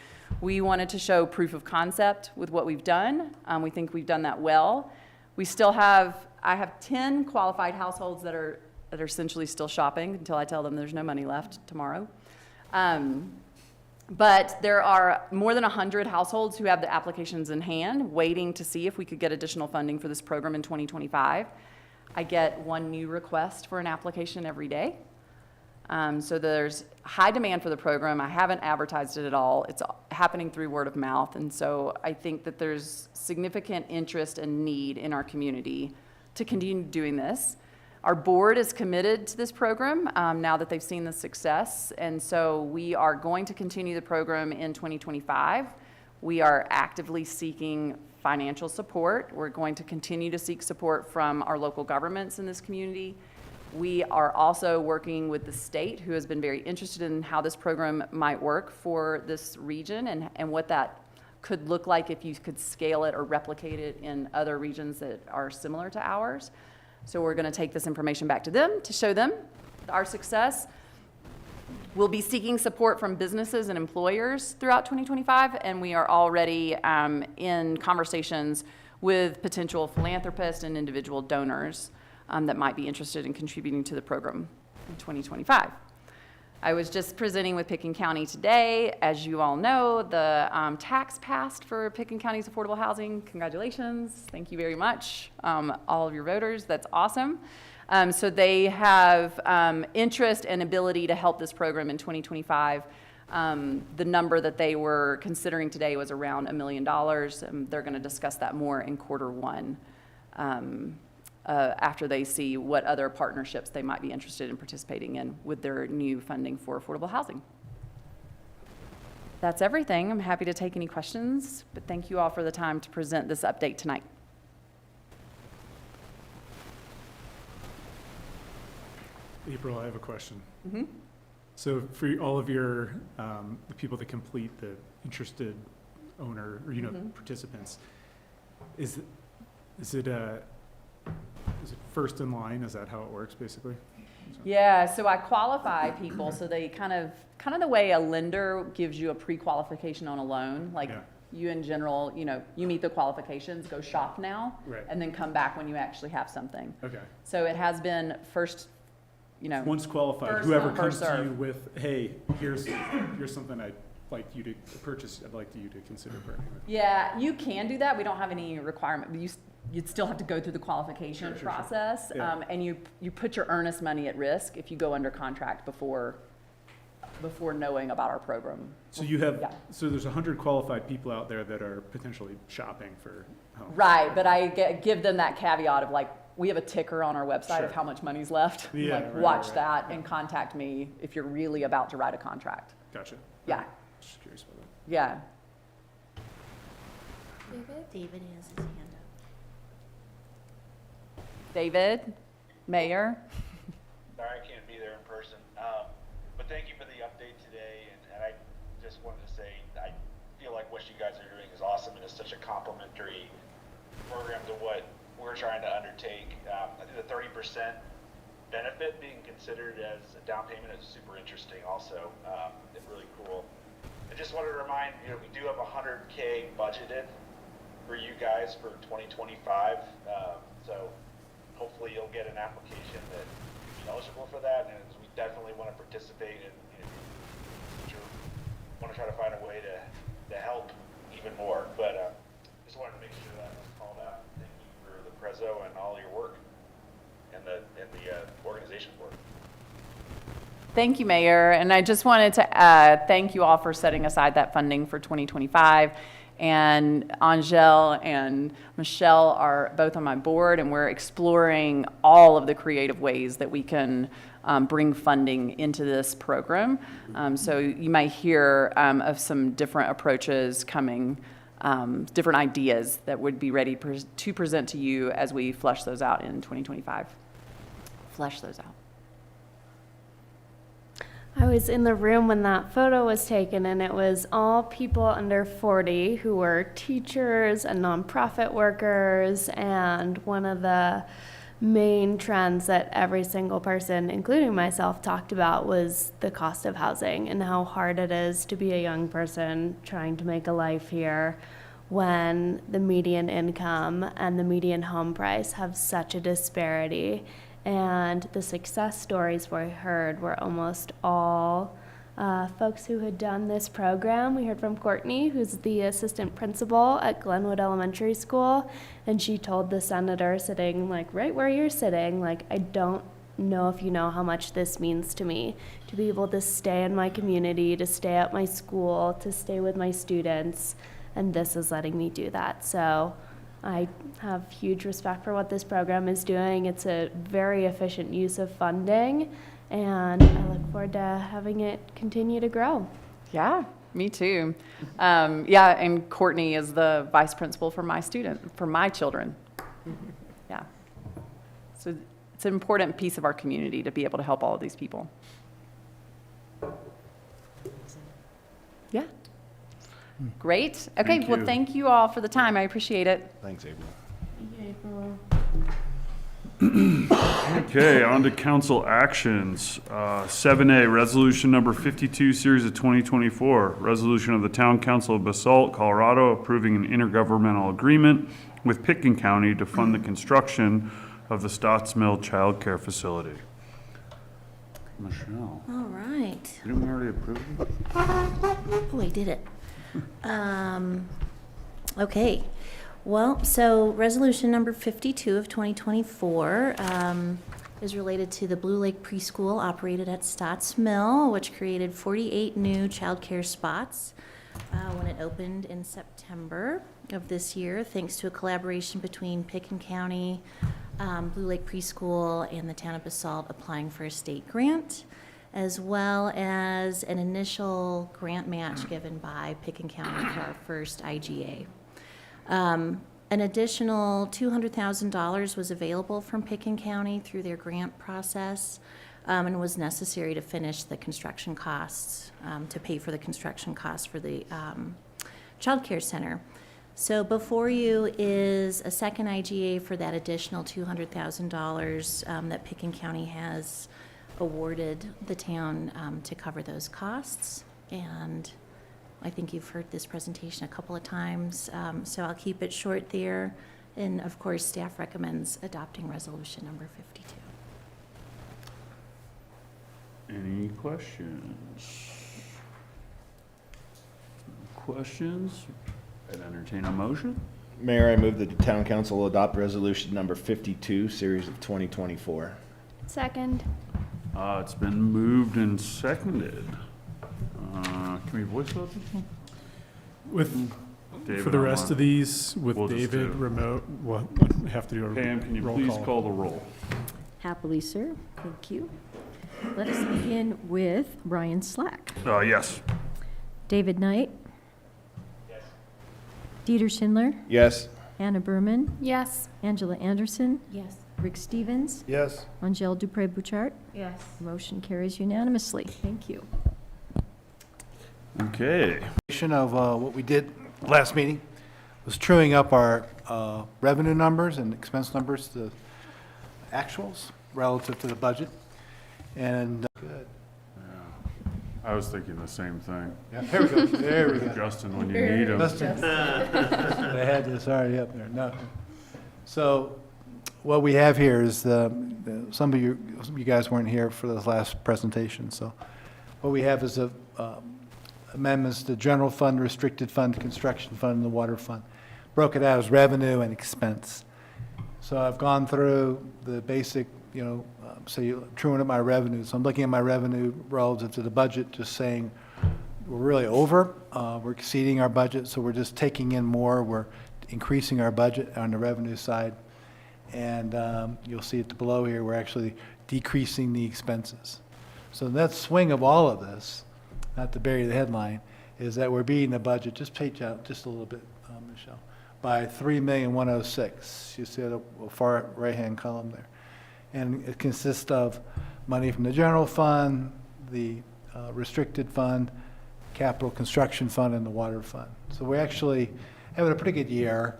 [SPEAKER 9] we wanted to show proof of concept with what we've done. We think we've done that well. I have 10 qualified households that are essentially still shopping until I tell them there's no money left tomorrow. But there are more than 100 households who have the applications in hand, waiting to see if we could get additional funding for this program in 2025. I get one new request for an application every day. So there's high demand for the program. I haven't advertised it at all. It's happening through word of mouth. And so I think that there's significant interest and need in our community to continue doing this. Our board is committed to this program now that they've seen the success. And so we are going to continue the program in 2025. We are actively seeking financial support. We're going to continue to seek support from our local governments in this community. We are also working with the state, who has been very interested in how this program might work for this region and what that could look like if you could scale it or replicate it in other regions that are similar to ours. So we're going to take this information back to them to show them our success. We'll be seeking support from businesses and employers throughout 2025, and we are already in conversations with potential philanthropists and individual donors that might be interested in contributing to the program in 2025. I was just presenting with Pickens County today. As you all know, the tax passed for Pickens County's affordable housing. Congratulations. Thank you very much, all of your voters. That's awesome. So they have interest and ability to help this program in 2025. The number that they were considering today was around $1 million. They're going to discuss that more in Q1. After they see what other partnerships they might be interested in participating in with their new funding for affordable housing. That's everything. I'm happy to take any questions, but thank you all for the time to present this update tonight.
[SPEAKER 11] April, I have a question.
[SPEAKER 9] Mm-hmm.
[SPEAKER 11] So for all of your, the people that complete the interested owner, or, participants, is it first in line? Is that how it works, basically?
[SPEAKER 9] Yeah, so I qualify people, so they kind of the way a lender gives you a pre-qualification on a loan, like you in general, you meet the qualifications, go shop now,
[SPEAKER 11] right,
[SPEAKER 9] and then come back when you actually have something.
[SPEAKER 11] Okay.
[SPEAKER 9] So it has been first
[SPEAKER 11] Once qualified,
[SPEAKER 9] First
[SPEAKER 11] whoever
[SPEAKER 9] come,
[SPEAKER 11] comes
[SPEAKER 9] first
[SPEAKER 11] to you
[SPEAKER 9] serve.
[SPEAKER 11] with, hey, here's something I'd like you to purchase, I'd like you to consider partnering with.
[SPEAKER 9] Yeah, you can do that. We don't have any requirement. You'd still have to go through the qualification
[SPEAKER 11] Sure.
[SPEAKER 9] process.
[SPEAKER 11] Yeah.
[SPEAKER 9] And you put your earnest money at risk if you go under contract before knowing about our program.
[SPEAKER 11] So you have,
[SPEAKER 9] Yeah.
[SPEAKER 11] so there's 100 qualified people out there that are potentially shopping for homes.
[SPEAKER 9] Right, but I give them that caveat of like, we have a ticker on our website
[SPEAKER 11] Sure.
[SPEAKER 9] of how much money's left.
[SPEAKER 11] Yeah,
[SPEAKER 9] Like,
[SPEAKER 11] right,
[SPEAKER 9] watch
[SPEAKER 11] right,
[SPEAKER 9] that
[SPEAKER 11] yeah.
[SPEAKER 9] and contact me if you're really about to write a contract.
[SPEAKER 11] Gotcha.
[SPEAKER 9] Yeah,
[SPEAKER 11] Just curious about that.
[SPEAKER 9] yeah.
[SPEAKER 10] David has his hand up.
[SPEAKER 9] David, Mayor?
[SPEAKER 12] Sorry I can't be there in person, but thank you for the update today, and I just wanted to say, I feel like what you guys are doing is awesome, and it's such a complimentary program to what we're trying to undertake. I think the 30% benefit being considered as a down payment is super interesting also, and really cool. I just wanted to remind, we do have $100K budgeted for you guys for 2025, so hopefully you'll get an application that is eligible for that, and we definitely want to participate and want to try to find a way to help even more. But just wanted to make sure that was called out. Thank you for the Prezzo and all your work, and the organization work.
[SPEAKER 9] Thank you, Mayor. And I just wanted to thank you all for setting aside that funding for 2025. And Angel and Michelle are both on my board, and we're exploring all of the creative ways that we can bring funding into this program. So you might hear of some different approaches coming, different ideas that would be ready to present to you as we flesh those out in 2025. Flesh those out.
[SPEAKER 7] I was in the room when that photo was taken, and it was all people under 40 who were teachers and nonprofit workers. And one of the main trends that every single person, including myself, talked about was the cost of housing and how hard it is to be a young person trying to make a life here when the median income and the median home price have such a disparity. And the success stories we heard were almost all folks who had done this program. We heard from Courtney, who's the assistant principal at Glenwood Elementary School, and she told the senator sitting like right where you're sitting, like, I don't know if you know how much this means to me, to be able to stay in my community, to stay at my school, to stay with my students, and this is letting me do that. So I have huge respect for what this program is doing. It's a very efficient use of funding, and I look forward to having it continue to grow.
[SPEAKER 9] Yeah, me too. Yeah, and Courtney is the vice principal for my children. Yeah. So it's an important piece of our community to be able to help all of these people. Yeah. Great. Okay,
[SPEAKER 1] Thank
[SPEAKER 9] well,
[SPEAKER 1] you.
[SPEAKER 9] thank you all for the time. I appreciate it.
[SPEAKER 3] Thanks, April.
[SPEAKER 1] Okay, on to council actions. 7A, resolution number 52, series of 2024. Resolution of the Town Council of Basalt, Colorado, approving an intergovernmental agreement with Pitkin County to fund the construction of the Stotts Mill Child Care Facility. Michelle,
[SPEAKER 10] All right.
[SPEAKER 1] didn't we already approve it?
[SPEAKER 10] Oh, I did it. Okay. Well, so resolution number 52 of 2024 is related to the Blue Lake Preschool operated at Stotts Mill, which created 48 new childcare spots when it opened in September of this year, thanks to a collaboration between Pitkin County, Blue Lake Preschool, and the town of Basalt applying for a state grant, as well as an initial grant match given by Pitkin County for our first IGA. An additional $200,000 was available from Pitkin County through their grant process, and was necessary to finish the construction costs, to pay for the construction costs for the child care center. So before you is a second IGA for that additional $200,000 that Pitkin County has awarded the town to cover those costs. And I think you've heard this presentation a couple of times, so I'll keep it short there. And of course, staff recommends adopting resolution number 52.
[SPEAKER 1] Any questions? Questions? I'd entertain a motion.
[SPEAKER 3] Mayor, I move that the town council adopt resolution number 52, series of 2024.
[SPEAKER 7] Second.
[SPEAKER 1] It's been moved and seconded. Can we voice vote this one?
[SPEAKER 11] With,
[SPEAKER 1] David,
[SPEAKER 11] for the
[SPEAKER 1] I'm
[SPEAKER 11] rest
[SPEAKER 1] on.
[SPEAKER 11] of these, with
[SPEAKER 1] We'll just
[SPEAKER 11] David
[SPEAKER 1] do-
[SPEAKER 11] remote, we'll have to do a
[SPEAKER 1] Pam, can you
[SPEAKER 11] roll
[SPEAKER 1] please call the roll?
[SPEAKER 2] Happily, sir. Thank you. Let us begin with Brian Slack.
[SPEAKER 1] Yes.
[SPEAKER 2] David Knight.
[SPEAKER 12] Yes.
[SPEAKER 2] Dieter Schindler.
[SPEAKER 3] Yes.
[SPEAKER 2] Anna Berman.
[SPEAKER 7] Yes.
[SPEAKER 2] Angela Anderson.
[SPEAKER 8] Yes.
[SPEAKER 2] Rick Stevens.
[SPEAKER 3] Yes.
[SPEAKER 2] Angel Dupre-Bouchard.
[SPEAKER 8] Yes.
[SPEAKER 2] Motion carries unanimously. Thank you.
[SPEAKER 1] Okay.
[SPEAKER 13] Of what we did last meeting was truing up our revenue numbers and expense numbers to actuals relative to the budget. And good.
[SPEAKER 1] I was thinking the same thing.
[SPEAKER 13] Yeah, there we go. There we go.
[SPEAKER 1] Justin, when you need him.
[SPEAKER 13] Justin. I had this already up there. No. So what we have here is some of you guys weren't here for the last presentation. So what we have is amendments to general fund, restricted fund, construction fund, and the water fund. Broke it out as revenue and expense. So I've gone through the basic, truing up my revenue. So I'm looking at my revenue relative to the budget, just saying we're really over. We're exceeding our budget, so we're just taking in more. We're increasing our budget on the revenue side. And you'll see it below here, we're actually decreasing the expenses. So the net swing of all of this, not to bury the headline, is that we're beating the budget, just page out just a little bit, Michelle, by $3,106,000. You see the far right-hand column there. And it consists of money from the general fund, the restricted fund, capital construction fund, and the water fund. So we're actually having a pretty good year,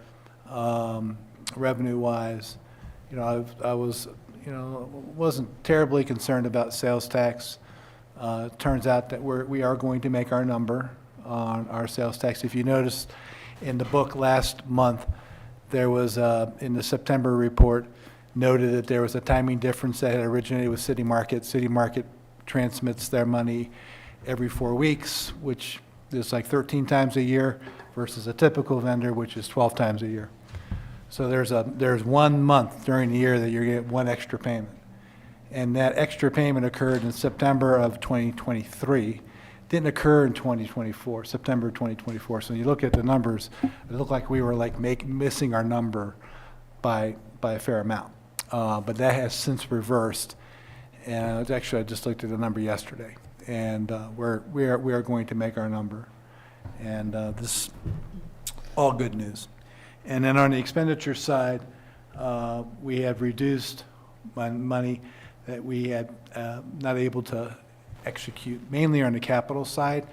[SPEAKER 13] revenue-wise. I was, wasn't terribly concerned about sales tax. It turns out that we are going to make our number on our sales tax. If you notice in the book last month, there was, in the September report, noted that there was a timing difference that had originated with City Market. City Market transmits their money every 4 weeks, which is like 13 times a year, versus a typical vendor, which is 12 times a year. So there's 1 month during the year that you're getting one extra payment. And that extra payment occurred in September of 2023. Didn't occur in 2024, September 2024. So you look at the numbers, it looked like we were like missing our number by a fair amount. But that has since reversed. And actually, I just looked at the number yesterday. And we are going to make our number. And this is all good news. And then on the expenditure side, we have reduced money that we had not able to execute, mainly on the capital side.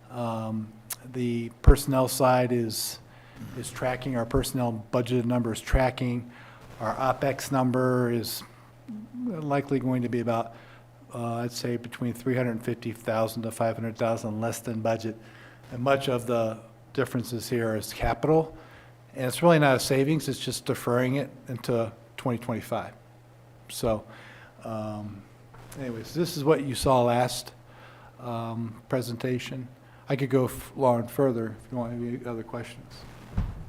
[SPEAKER 13] The personnel side is tracking. Our personnel budgeted number is tracking. Our OpEx number is likely going to be about, I'd say, between $350,000 to $500,000 less than budget. And much of the differences here is capital. And it's really not a savings, it's just deferring it into 2025. So anyways, this is what you saw last presentation. I could go long further if you want any other questions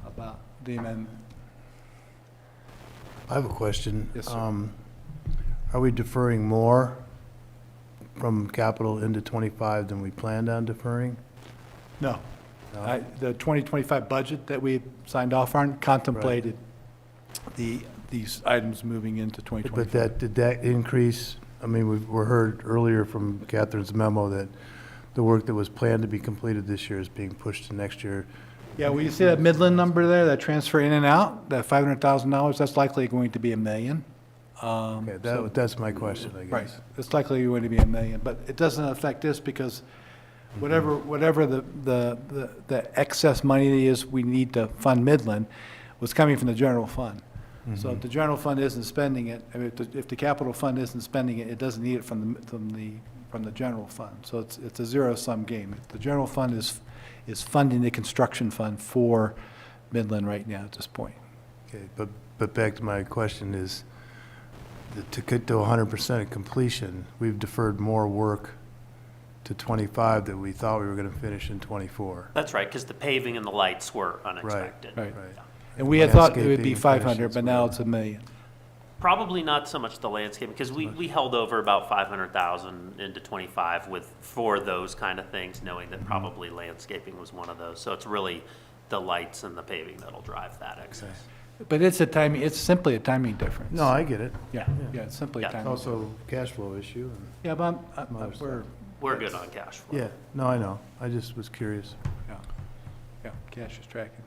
[SPEAKER 13] about the amendment.
[SPEAKER 14] I have a question.
[SPEAKER 13] Yes, sir.
[SPEAKER 14] Are we deferring more from capital into 25 than we planned on deferring?
[SPEAKER 13] No.
[SPEAKER 14] No?
[SPEAKER 13] The 2025 budget that we signed off on contemplated these items moving into 2025.
[SPEAKER 14] But did that increase? I mean, we heard earlier from Catherine's memo that the work that was planned to be completed this year is being pushed to next year.
[SPEAKER 13] Yeah, well, you see that Midland number there, that transfer in and out, that $500,000, that's likely going to be $1 million.
[SPEAKER 14] Okay,
[SPEAKER 13] So-
[SPEAKER 14] that's my question, I guess.
[SPEAKER 13] Right, it's likely going to be $1 million, but it doesn't affect this because whatever the excess money is we need to fund Midland was coming from the general fund. So if the general fund isn't spending it, I mean, if the capital fund isn't spending it, it doesn't need it from the general fund. So it's a zero-sum game. The general fund is funding the construction fund for Midland right now at this point.
[SPEAKER 14] Okay, but back to my question is, to get to 100% of completion, we've deferred more work to 25 that we thought we were going to finish in 24.
[SPEAKER 4] That's right, because the paving and the lights were unexpected.
[SPEAKER 13] Right.
[SPEAKER 4] Yeah.
[SPEAKER 13] And we had thought it would be
[SPEAKER 14] Landscaping,
[SPEAKER 13] 500,
[SPEAKER 14] finishes,
[SPEAKER 13] but now
[SPEAKER 14] whatever.
[SPEAKER 13] it's $1 million.
[SPEAKER 4] Probably not so much the landscape, because we held over about 500,000 into 25 for those kind of things, knowing that probably landscaping was one of those. So it's really the lights and the paving that'll drive that excess.
[SPEAKER 13] But it's simply a timing difference.
[SPEAKER 14] No, I get it.
[SPEAKER 13] Yeah, it's simply a
[SPEAKER 4] Yeah.
[SPEAKER 14] It's
[SPEAKER 13] timing.
[SPEAKER 14] also cash flow issue. and-
[SPEAKER 13] Yeah, but
[SPEAKER 14] Other
[SPEAKER 4] We're good on cash flow.
[SPEAKER 14] Yeah, no, I know. I just was curious.
[SPEAKER 13] yeah, cash is tracking.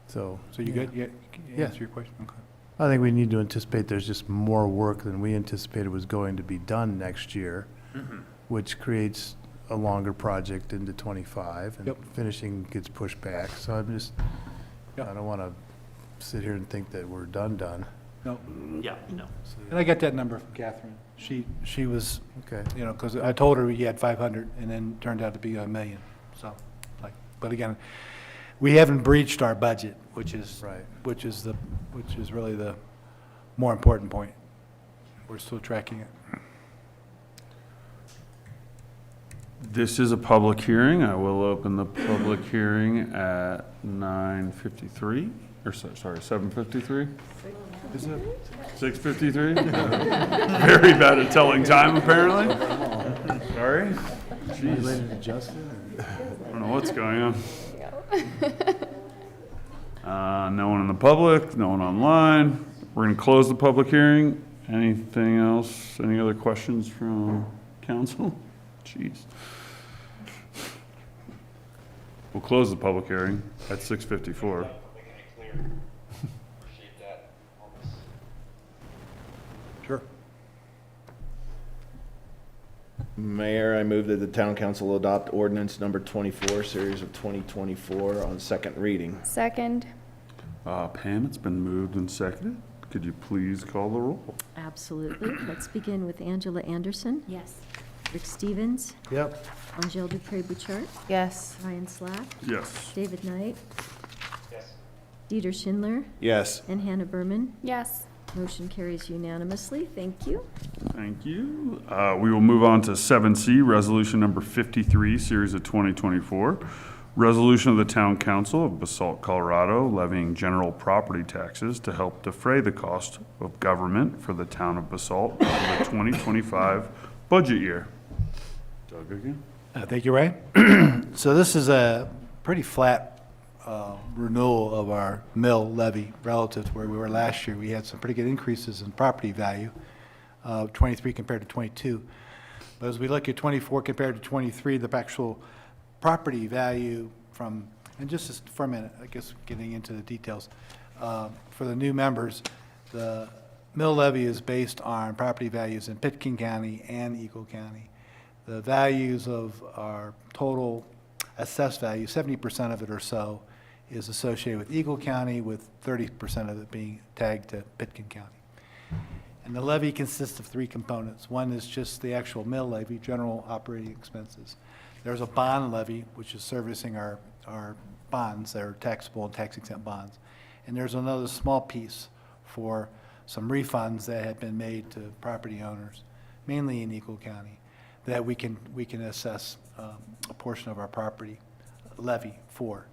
[SPEAKER 14] So.
[SPEAKER 13] So you
[SPEAKER 14] yeah.
[SPEAKER 13] good? You
[SPEAKER 14] Yeah.
[SPEAKER 13] answer your question? Okay.
[SPEAKER 14] I think we need to anticipate there's just more work than we anticipated was going to be done next year, which creates a longer project into 25, and
[SPEAKER 13] Yep.
[SPEAKER 14] finishing gets pushed back. So I'm just,
[SPEAKER 13] Yep.
[SPEAKER 14] I don't want to sit here and think that we're done.
[SPEAKER 13] No,
[SPEAKER 4] Yeah, no.
[SPEAKER 13] and I got that number from Catherine. She was,
[SPEAKER 14] Okay.
[SPEAKER 13] because I told her you had 500, and then it turned out to be $1 million. So, but again, we haven't breached our budget, which is
[SPEAKER 14] Right.
[SPEAKER 13] which is really the more important point. We're still tracking it.
[SPEAKER 1] This is a public hearing. I will open the public hearing at 9:53, or sorry, 7:53?
[SPEAKER 13] Is it?
[SPEAKER 1] 6:53? Very bad at telling time, apparently. Sorry. Jeez,
[SPEAKER 14] Related to Justin?
[SPEAKER 1] I don't know what's going on. No one in the public, no one online. We're going to close the public hearing. Anything else? Any other questions from council? Jeez. We'll close the public hearing at 6:54.
[SPEAKER 12] Making it clear. Appreciate that. On this.
[SPEAKER 13] Sure.
[SPEAKER 3] Mayor, I move that the town council adopt ordinance number 24, series of 2024 on second reading.
[SPEAKER 7] Second.
[SPEAKER 1] Pam, it's been moved and seconded. Could you please call the roll?
[SPEAKER 2] Absolutely. Let's begin with Angela Anderson,
[SPEAKER 10] Yes.
[SPEAKER 2] Rick Stevens,
[SPEAKER 14] Yep.
[SPEAKER 2] Angel Dupré-Bouchard,
[SPEAKER 7] Yes.
[SPEAKER 2] Ryan Slack,
[SPEAKER 1] Yes.
[SPEAKER 2] David Knight,
[SPEAKER 12] Yes.
[SPEAKER 2] Dieter Schindler,
[SPEAKER 3] Yes.
[SPEAKER 2] and Hannah Berman.
[SPEAKER 7] Yes.
[SPEAKER 2] Motion carries unanimously. Thank you.
[SPEAKER 1] Thank you. We will move on to 7C, Resolution Number 53, Series of 2024. Resolution of the Town Council of Basalt, Colorado, levying general property taxes to help defray the cost of government for the town of Basalt for the 2025 budget year. Doug again?
[SPEAKER 13] Thank you, Ray. So this is a pretty flat renewal of our mill levy relative to where we were last year. We had some pretty good increases in property value, 23 compared to 22. But as we look at 24 compared to 23, the actual property value and just for a minute, I guess getting into the details, for the new members, the mill levy is based on property values in Pitkin County and Eagle County. The values of our total assessed value, 70% of it or so, is associated with Eagle County, with 30% of it being tagged to Pitkin County. And the levy consists of three components. One is just the actual mill levy, general operating expenses. There's a bond levy, which is servicing our bonds, that are taxable and tax-exempt bonds. And there's another small piece for some refunds that had been made to property owners, mainly in Eagle County, that we can assess a portion of our property levy for.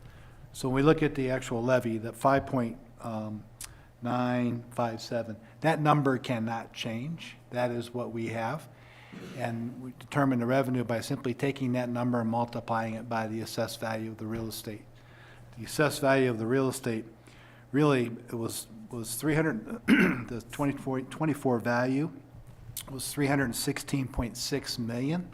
[SPEAKER 13] So when we look at the actual levy, that 5.957, that number cannot change. That is what we have. And we determine the revenue by simply taking that number and multiplying it by the assessed value of the real estate. The assessed value of the real estate, really, it was 300, the 24 value was 316.6 million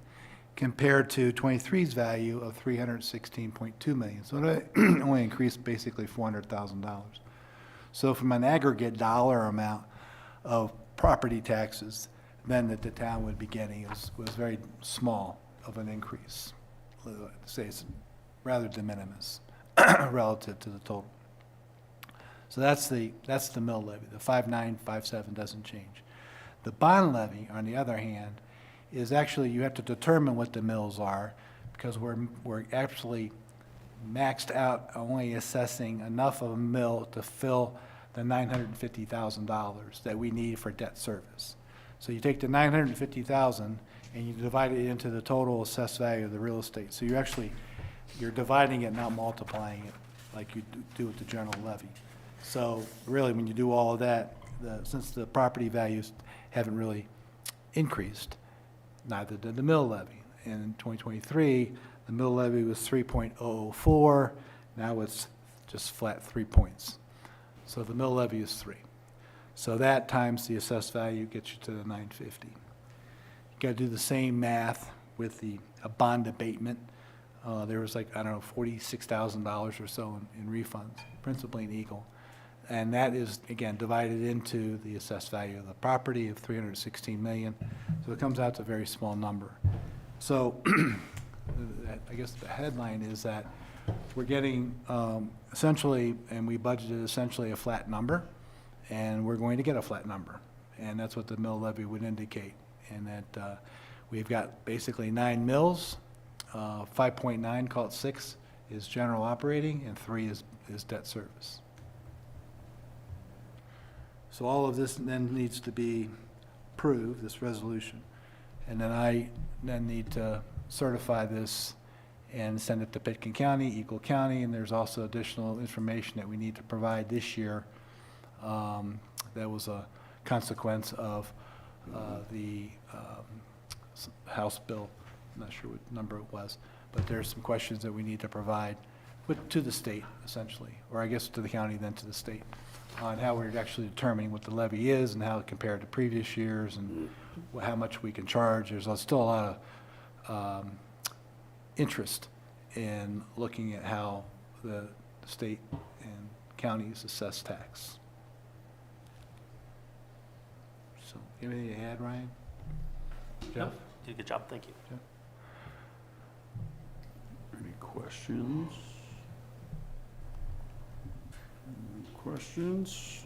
[SPEAKER 13] compared to 23's value of 316.2 million. So it only increased basically $400,000. So from an aggregate dollar amount of property taxes, then that the town would be getting was very small of an increase. Say it's rather de minimis relative to the total. So that's the mill levy. The 5.957 doesn't change. The bond levy, on the other hand, is actually, you have to determine what the mills are, because we're actually maxed out only assessing enough of a mill to fill the $950,000 that we need for debt service. So you take the $950,000 and you divide it into the total assessed value of the real estate. So you're dividing it, not multiplying it like you do with the general levy. So really, when you do all of that, since the property values haven't really increased, neither did the mill levy. And in 2023, the mill levy was 3.004. Now it's just flat 3 points. So the mill levy is 3. So that times the assessed value gets you to the 950. You got to do the same math with a bond abatement. There was like, I don't know, $46,000 or so in refunds, principally in Eagle. And that is, again, divided into the assessed value of the property of $316 million. So it comes out to a very small number. So I guess the headline is that we're getting essentially, and we budgeted essentially a flat number, and we're going to get a flat number. And that's what the mill levy would indicate. And that we've got basically 9 mills, 5.9, call it 6, is general operating, and 3 is debt service. So all of this then needs to be approved, this resolution. And then I need to certify this and send it to Pitkin County, Eagle County, and there's also additional information that we need to provide this year. That was a consequence of the House bill. I'm not sure what number it was, but there's some questions that we need to provide to the state, essentially, or I guess to the county, then to the state, on how we're actually determining what the levy is and how it compared to previous years and how much we can charge. There's still a lot of interest in looking at how the state and counties assess tax. So, anything to add, Ryan? Jeff?
[SPEAKER 4] Did a good job, thank you.
[SPEAKER 13] Jeff?
[SPEAKER 1] Any questions? Any questions?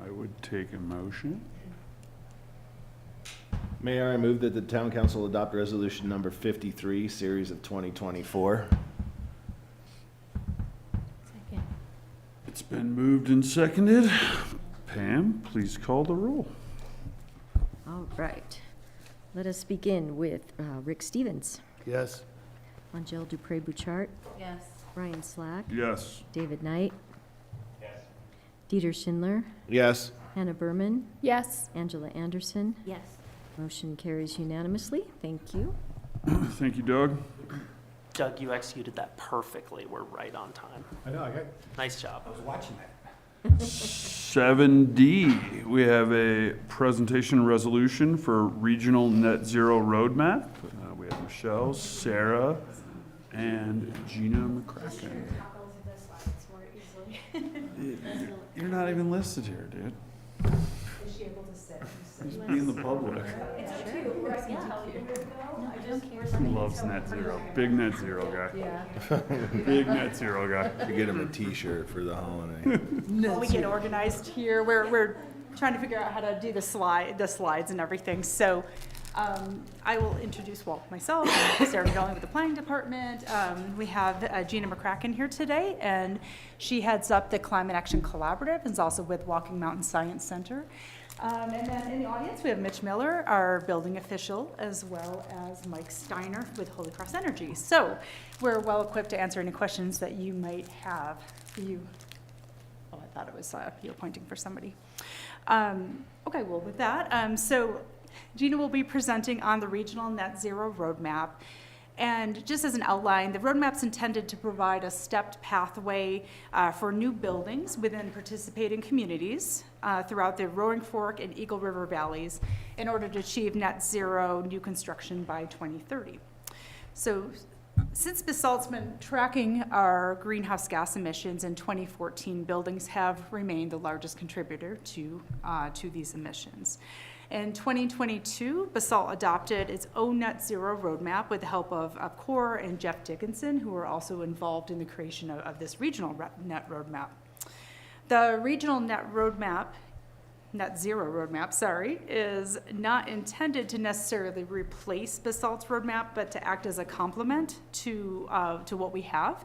[SPEAKER 1] I would take a motion.
[SPEAKER 3] Mayor, I move that the town council adopt resolution number 53, series of 2024.
[SPEAKER 10] Second.
[SPEAKER 1] It's been moved and seconded. Pam, please call the roll.
[SPEAKER 2] All right. Let us begin with Rick Stevens,
[SPEAKER 14] Yes.
[SPEAKER 2] Angel Dupre-Bouchard,
[SPEAKER 10] Yes.
[SPEAKER 2] Ryan Slack,
[SPEAKER 1] Yes.
[SPEAKER 2] David Knight,
[SPEAKER 12] Yes.
[SPEAKER 2] Dieter Schindler,
[SPEAKER 3] Yes.
[SPEAKER 2] Hannah Berman,
[SPEAKER 7] Yes.
[SPEAKER 2] Angela Anderson.
[SPEAKER 10] Yes.
[SPEAKER 2] Motion carries unanimously. Thank you.
[SPEAKER 1] Thank you, Doug.
[SPEAKER 4] Doug, you executed that perfectly. We're right on time.
[SPEAKER 11] I know,
[SPEAKER 4] Nice job.
[SPEAKER 11] I was watching that.
[SPEAKER 1] 7D, we have a presentation resolution for regional net zero roadmap. We have Michelle, Sarah, and Gina McCracken. You're not even listed here, dude.
[SPEAKER 8] Is she able to sit?
[SPEAKER 1] Just be in the public.
[SPEAKER 8] It's up to you. We're asking
[SPEAKER 10] Yeah.
[SPEAKER 8] you.
[SPEAKER 10] No, I don't care.
[SPEAKER 1] Who loves net zero? Big net zero guy.
[SPEAKER 8] Yeah.
[SPEAKER 1] Big net zero guy.
[SPEAKER 3] You get him a T-shirt for the holiday.
[SPEAKER 15] While we get organized here, we're trying to figure out how to do the slides and everything. So I will introduce, myself, Sarah McDonald with the Planning Department. We have Gina McCracken here today, and she heads up the Climate Action Collaborative and is also with Walking Mountain Science Center. And then in the audience, we have Mitch Miller, our building official, as well as Mike Steiner with Holy Cross Energy. So we're well equipped to answer any questions that you might have. I thought it was you pointing for somebody. Okay, well, with that, so Gina will be presenting on the Regional Net Zero Roadmap. And just as an outline, the roadmap's intended to provide a stepped pathway for new buildings within participating communities throughout the Roaring Fork and Eagle River valleys in order to achieve net zero new construction by 2030. So since Basalt's been tracking our greenhouse gas emissions in 2014, buildings have remained the largest contributor to these emissions. In 2022, Basalt adopted its own net zero roadmap with the help of CORE and Jeff Dickinson, who were also involved in the creation of this regional net roadmap. The regional net zero roadmap, is not intended to necessarily replace Basalt's roadmap, but to act as a complement to what we have.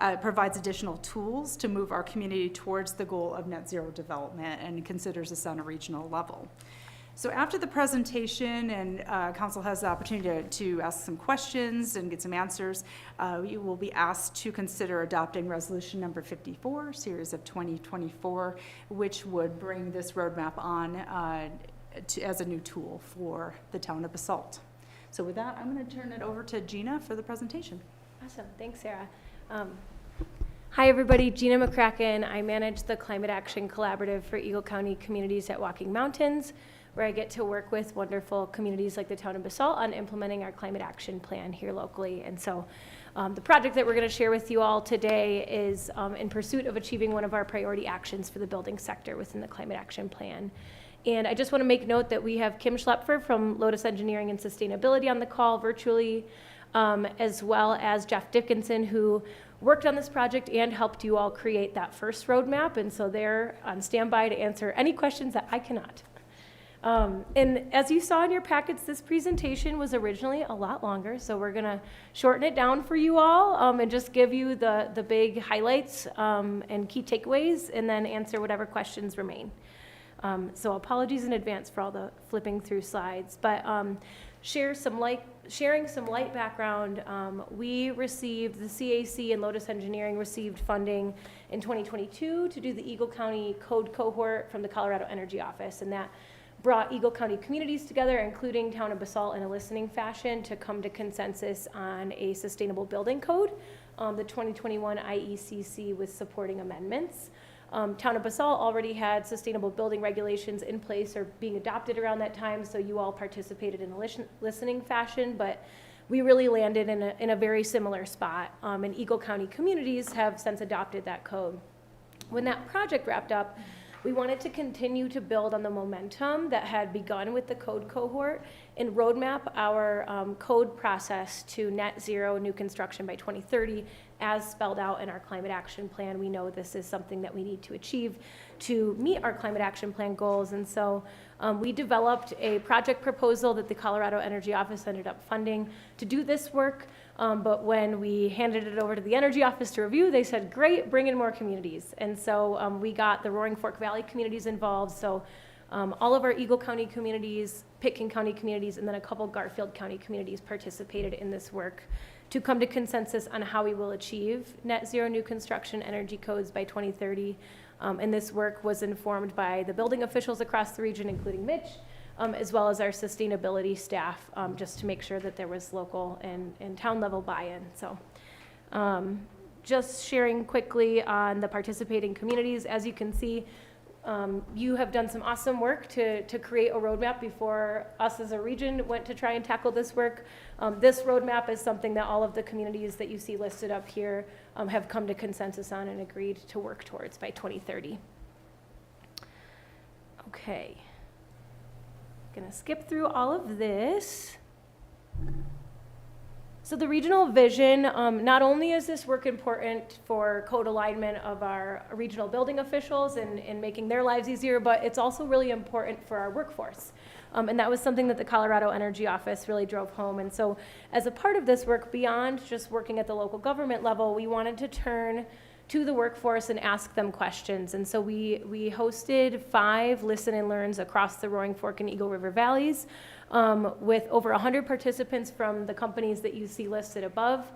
[SPEAKER 15] It provides additional tools to move our community towards the goal of net zero development and considers this on a regional level. So after the presentation and council has the opportunity to ask some questions and get some answers, you will be asked to consider adopting resolution number 54, series of 2024, which would bring this roadmap on as a new tool for the town of Basalt. So with that, I'm going to turn it over to Gina for the presentation.
[SPEAKER 16] Awesome, thanks, Sarah. Hi, everybody, Gina McCracken. I manage the Climate Action Collaborative for Eagle County Communities at Walking Mountains, where I get to work with wonderful communities like the town of Basalt on implementing our climate action plan here locally. And so the project that we're going to share with you all today is in pursuit of achieving one of our priority actions for the building sector within the climate action plan. And I just want to make note that we have Kim Schlepfer from Lotus Engineering and Sustainability on the call virtually, as well as Jeff Dickinson, who worked on this project and helped you all create that first roadmap. And so they're on standby to answer any questions that I cannot. And as you saw in your packets, this presentation was originally a lot longer, so we're going to shorten it down for you all and just give you the big highlights and key takeaways, and then answer whatever questions remain. So apologies in advance for all the flipping through slides, but sharing some light background, we received, the CAC and Lotus Engineering received funding in 2022 to do the Eagle County Code Cohort from the Colorado Energy Office, and that brought Eagle County communities together, including town of Basalt, in a listening fashion to come to consensus on a sustainable building code. The 2021 IECC with supporting amendments. Town of Basalt already had sustainable building regulations in place or being adopted around that time, so you all participated in a listening fashion, but we really landed in a very similar spot, and Eagle County communities have since adopted that code. When that project wrapped up, we wanted to continue to build on the momentum that had begun with the code cohort and roadmap our code process to net zero new construction by 2030, as spelled out in our climate action plan. We know this is something that we need to achieve to meet our climate action plan goals. And so we developed a project proposal that the Colorado Energy Office ended up funding to do this work. But when we handed it over to the Energy Office to review, they said, great, bring in more communities. And so we got the Roaring Fork Valley communities involved. So all of our Eagle County communities, Pitkin County communities, and then a couple Garfield County communities participated in this work to come to consensus on how we will achieve net zero new construction energy codes by 2030. And this work was informed by the building officials across the region, including Mitch, as well as our sustainability staff, just to make sure that there was local and town level buy-in. So just sharing quickly on the participating communities, as you can see, you have done some awesome work to create a roadmap before us as a region went to try and tackle this work. This roadmap is something that all of the communities that you see listed up here have come to consensus on and agreed to work towards by 2030. Okay. Gonna skip through all of this. So the regional vision, not only is this work important for code alignment of our regional building officials and making their lives easier, but it's also really important for our workforce. And that was something that the Colorado Energy Office really drove home. And so as a part of this work, beyond just working at the local government level, we wanted to turn to the workforce and ask them questions. And so we hosted 5 listen and learns across the Roaring Fork and Eagle River Valleys with over 100 participants from the companies that you see listed above.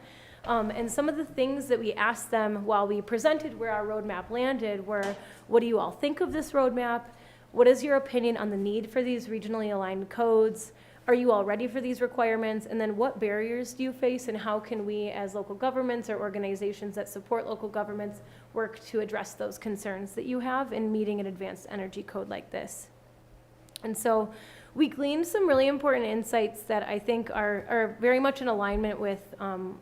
[SPEAKER 16] And some of the things that we asked them while we presented where our roadmap landed were, what do you all think of this roadmap? What is your opinion on the need for these regionally aligned codes? Are you all ready for these requirements? And then what barriers do you face, and how can we as local governments or organizations that support local governments work to address those concerns that you have in meeting an advanced energy code like this? And so we gleaned some really important insights that I think are very much in alignment with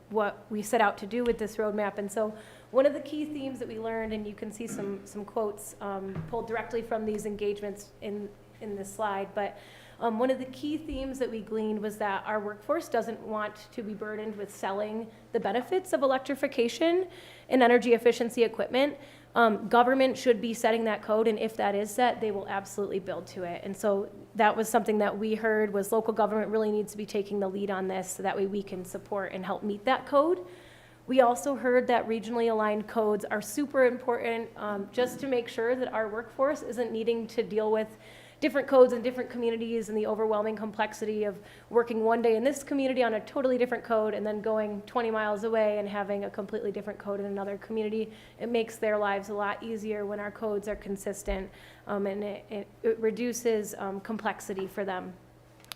[SPEAKER 16] what we set out to do with this roadmap. And so one of the key themes that we learned, and you can see some quotes pulled directly from these engagements in this slide, but one of the key themes that we gleaned was that our workforce doesn't want to be burdened with selling the benefits of electrification and energy efficiency equipment. Government should be setting that code, and if that is set, they will absolutely build to it. And so that was something that we heard was local government really needs to be taking the lead on this, so that way we can support and help meet that code. We also heard that regionally aligned codes are super important, just to make sure that our workforce isn't needing to deal with different codes in different communities and the overwhelming complexity of working one day in this community on a totally different code and then going 20 miles away and having a completely different code in another community. It makes their lives a lot easier when our codes are consistent, and it reduces complexity for them.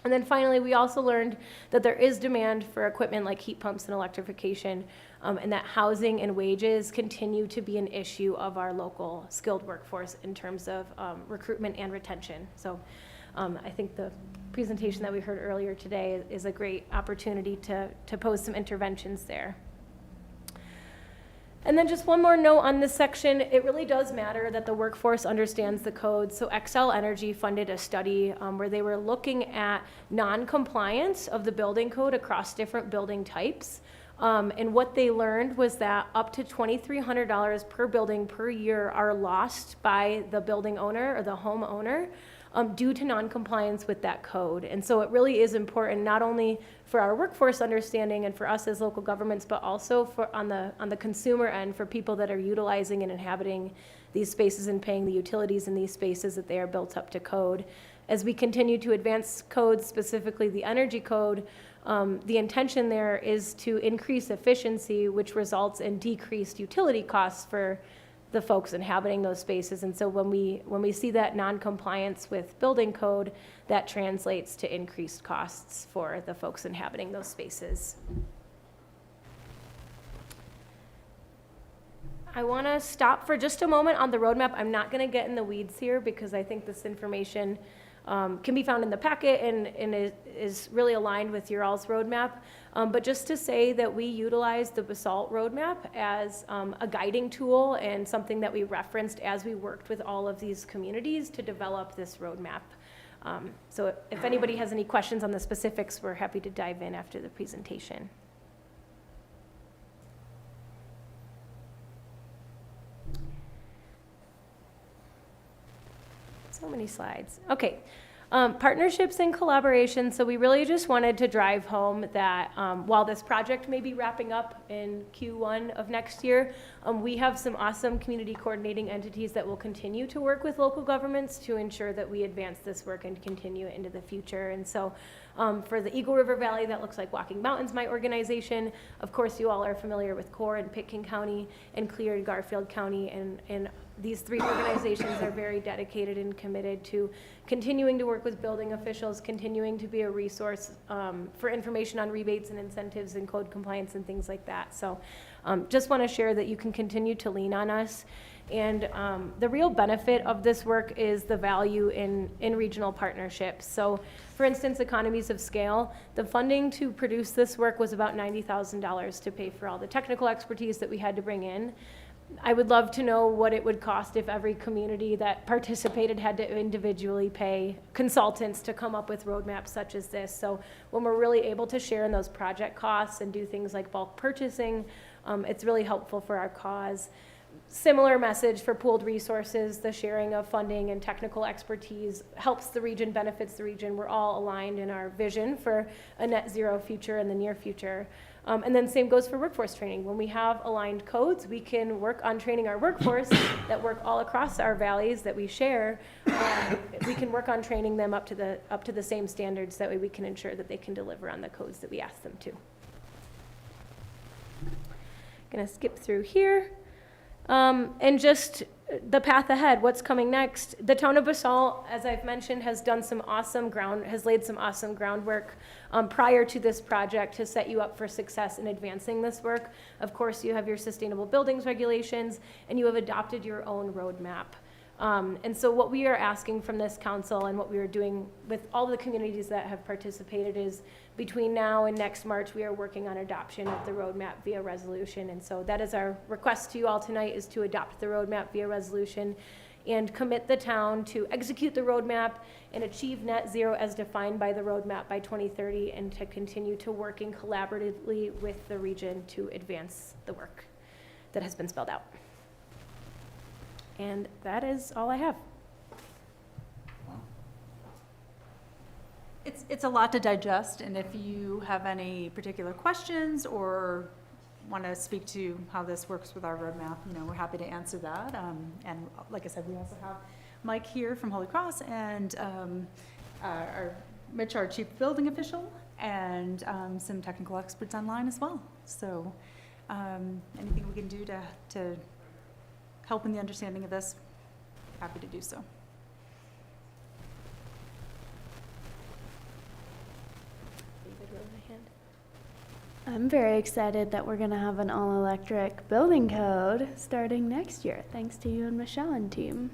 [SPEAKER 16] And then finally, we also learned that there is demand for equipment like heat pumps and electrification, and that housing and wages continue to be an issue of our local skilled workforce in terms of recruitment and retention. So I think the presentation that we heard earlier today is a great opportunity to pose some interventions there. And then just one more note on this section, it really does matter that the workforce understands the code. So Xcel Energy funded a study where they were looking at non-compliance of the building code across different building types. And what they learned was that up to $2,300 per building per year are lost by the building owner or the homeowner due to non-compliance with that code. And so it really is important, not only for our workforce understanding and for us as local governments, but also for on the consumer end, for people that are utilizing and inhabiting these spaces and paying the utilities in these spaces, that they are built up to code. As we continue to advance codes, specifically the energy code, the intention there is to increase efficiency, which results in decreased utility costs for the folks inhabiting those spaces. And so when we see that non-compliance with building code, that translates to increased costs for the folks inhabiting those spaces. I want to stop for just a moment on the roadmap. I'm not going to get in the weeds here because I think this information can be found in the packet and is really aligned with your all's roadmap. But just to say that we utilize the Basalt roadmap as a guiding tool and something that we referenced as we worked with all of these communities to develop this roadmap. So if anybody has any questions on the specifics, we're happy to dive in after the presentation. So many slides. Okay. Partnerships and collaboration. So we really just wanted to drive home that while this project may be wrapping up in Q1 of next year, we have some awesome community coordinating entities that will continue to work with local governments to ensure that we advance this work and continue it into the future. And so for the Eagle River Valley, that looks like Walking Mountains, my organization. Of course, you all are familiar with CORE in Pitkin County and CLEAR in Garfield County, and these three organizations are very dedicated and committed to continuing to work with building officials, continuing to be a resource for information on rebates and incentives and code compliance and things like that. So just want to share that you can continue to lean on us. And the real benefit of this work is the value in regional partnerships. So for instance, economies of scale, the funding to produce this work was about $90,000 to pay for all the technical expertise that we had to bring in. I would love to know what it would cost if every community that participated had to individually pay consultants to come up with roadmaps such as this. So when we're really able to share in those project costs and do things like bulk purchasing, it's really helpful for our cause. Similar message for pooled resources, the sharing of funding and technical expertise helps the region, benefits the region. We're all aligned in our vision for a net zero future in the near future. And then same goes for workforce training. When we have aligned codes, we can work on training our workforce that work all across our valleys that we share. We can work on training them up to the same standards. That way we can ensure that they can deliver on the codes that we ask them to. Gonna skip through here. And just the path ahead, what's coming next. The town of Basalt, as I've mentioned, has laid some awesome groundwork prior to this project to set you up for success in advancing this work. Of course, you have your sustainable buildings regulations and you have adopted your own roadmap. And so what we are asking from this council and what we are doing with all the communities that have participated is between now and next March, we are working on adoption of the roadmap via resolution. And so that is our request to you all tonight, is to adopt the roadmap via resolution and commit the town to execute the roadmap and achieve net zero as defined by the roadmap by 2030, and to continue to working collaboratively with the region to advance the work that has been spelled out. And that is all I have.
[SPEAKER 15] It's a lot to digest, and if you have any particular questions or want to speak to how this works with our roadmap, we're happy to answer that. And like I said, we also have Mike here from Holy Cross and Mitch, our chief building official, and some technical experts online as well. So anything we can do to help in the understanding of this, happy to do so.
[SPEAKER 7] I'm very excited that we're going to have an all-electric building code starting next year, thanks to you and Michelle and team.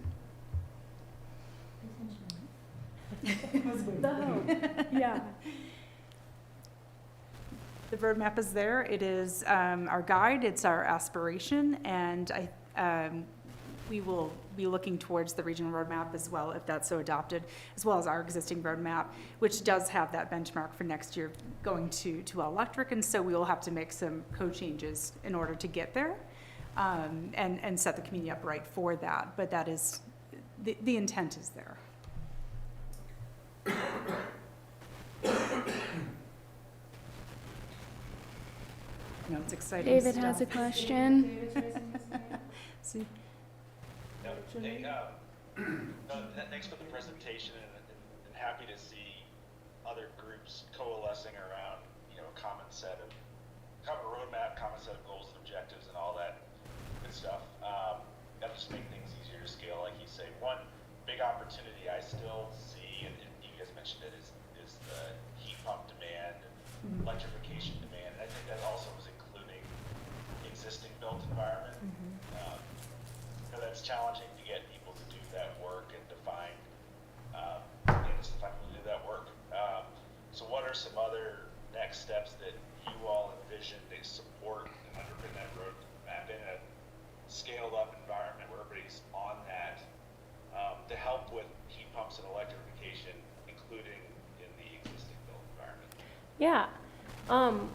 [SPEAKER 7] The hope, yeah.
[SPEAKER 15] The roadmap is there. It is our guide, it's our aspiration, and we will be looking towards the regional roadmap as well, if that's so adopted, as well as our existing roadmap, which does have that benchmark for next year going to electric, and so we will have to make some code changes in order to get there, and set the community up right for that. But that is, the intent is there. No, it's exciting
[SPEAKER 7] David
[SPEAKER 15] stuff.
[SPEAKER 7] has a question.
[SPEAKER 15] See?
[SPEAKER 12] No, hey, thanks for the presentation, and happy to see other groups coalescing around, a common roadmap, common set of goals and objectives and all that good stuff. That'll just make things easier to scale, like you say. One big opportunity I still see, and you guys mentioned it, is the heat pump demand and electrification demand. And I think that also was including existing built environment. That's challenging to get people to do that work and to find people to do that work. So what are some other next steps that you all envision to support and underpin that roadmap in a scaled up environment where everybody's on that, to help with heat pumps and electrification, including in the existing built environment?
[SPEAKER 16] Yeah.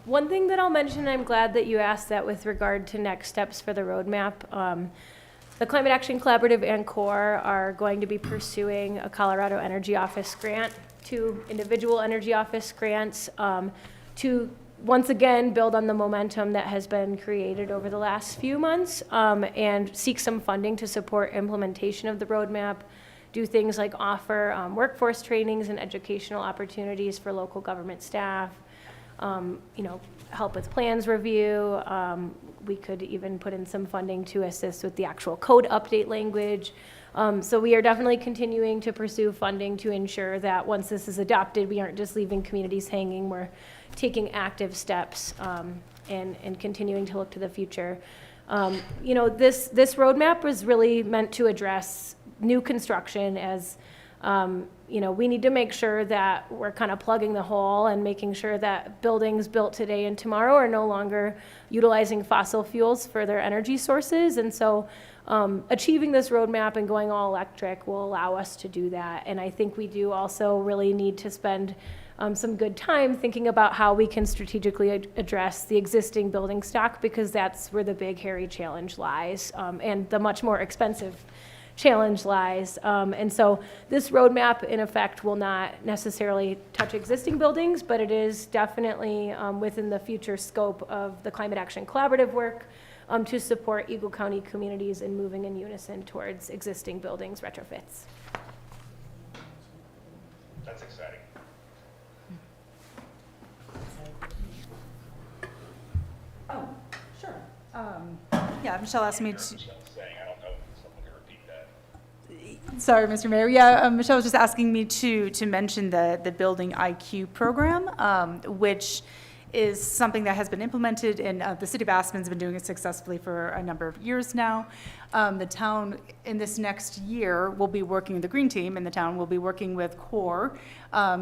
[SPEAKER 16] One thing that I'll mention, I'm glad that you asked that with regard to next steps for the roadmap. The Climate Action Collaborative and CORE are going to be pursuing a Colorado Energy Office grant, 2 individual energy office grants, to once again build on the momentum that has been created over the last few months, and seek some funding to support implementation of the roadmap, do things like offer workforce trainings and educational opportunities for local government staff, help with plans review. We could even put in some funding to assist with the actual code update language. So we are definitely continuing to pursue funding to ensure that once this is adopted, we aren't just leaving communities hanging. We're taking active steps and continuing to look to the future. This roadmap was really meant to address new construction as we need to make sure that we're kind of plugging the hole and making sure that buildings built today and tomorrow are no longer utilizing fossil fuels for their energy sources. And so achieving this roadmap and going all electric will allow us to do that. And I think we do also really need to spend some good time thinking about how we can strategically address the existing building stock, because that's where the big, hairy challenge lies, and the much more expensive challenge lies. And so this roadmap, in effect, will not necessarily touch existing buildings, but it is definitely within the future scope of the Climate Action Collaborative work to support Eagle County communities in moving in unison towards existing buildings retrofits.
[SPEAKER 12] That's exciting.
[SPEAKER 15] Oh, sure. Yeah, Michelle asked me to. Sorry, Mr. Mayor. Yeah, Michelle was just asking me to mention the Building IQ program, which is something that has been implemented, and the city of Aspen's been doing it successfully for a number of years now. The town in this next year will be working, the Green Team in the town will be working with CORE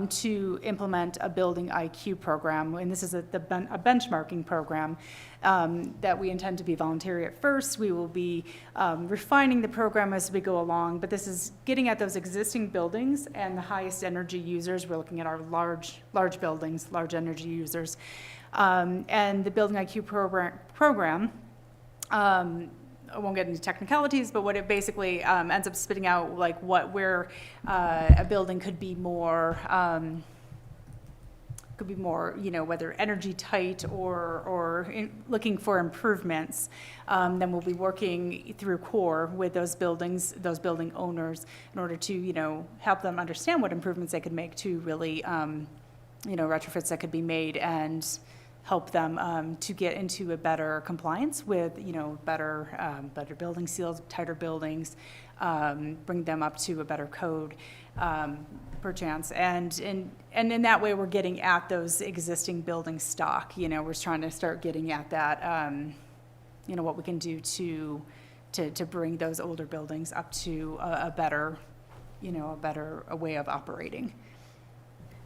[SPEAKER 15] to implement a Building IQ program, and this is a benchmarking program that we intend to be voluntary at first. We will be refining the program as we go along, but this is getting at those existing buildings and the highest energy users. We're looking at our large buildings, large energy users. And the Building IQ program I won't get into technicalities, but what it basically ends up spitting out, like where a building could be more could be more, whether energy tight or looking for improvements, then we'll be working through CORE with those building owners in order to, help them understand what improvements they could make to really, retrofits that could be made and help them to get into a better compliance with, better building seals, tighter buildings, bring them up to a better code, perchance. And in that way, we're getting at those existing building stock. We're trying to start getting at that, what we can do to bring those older buildings up to a better way of operating.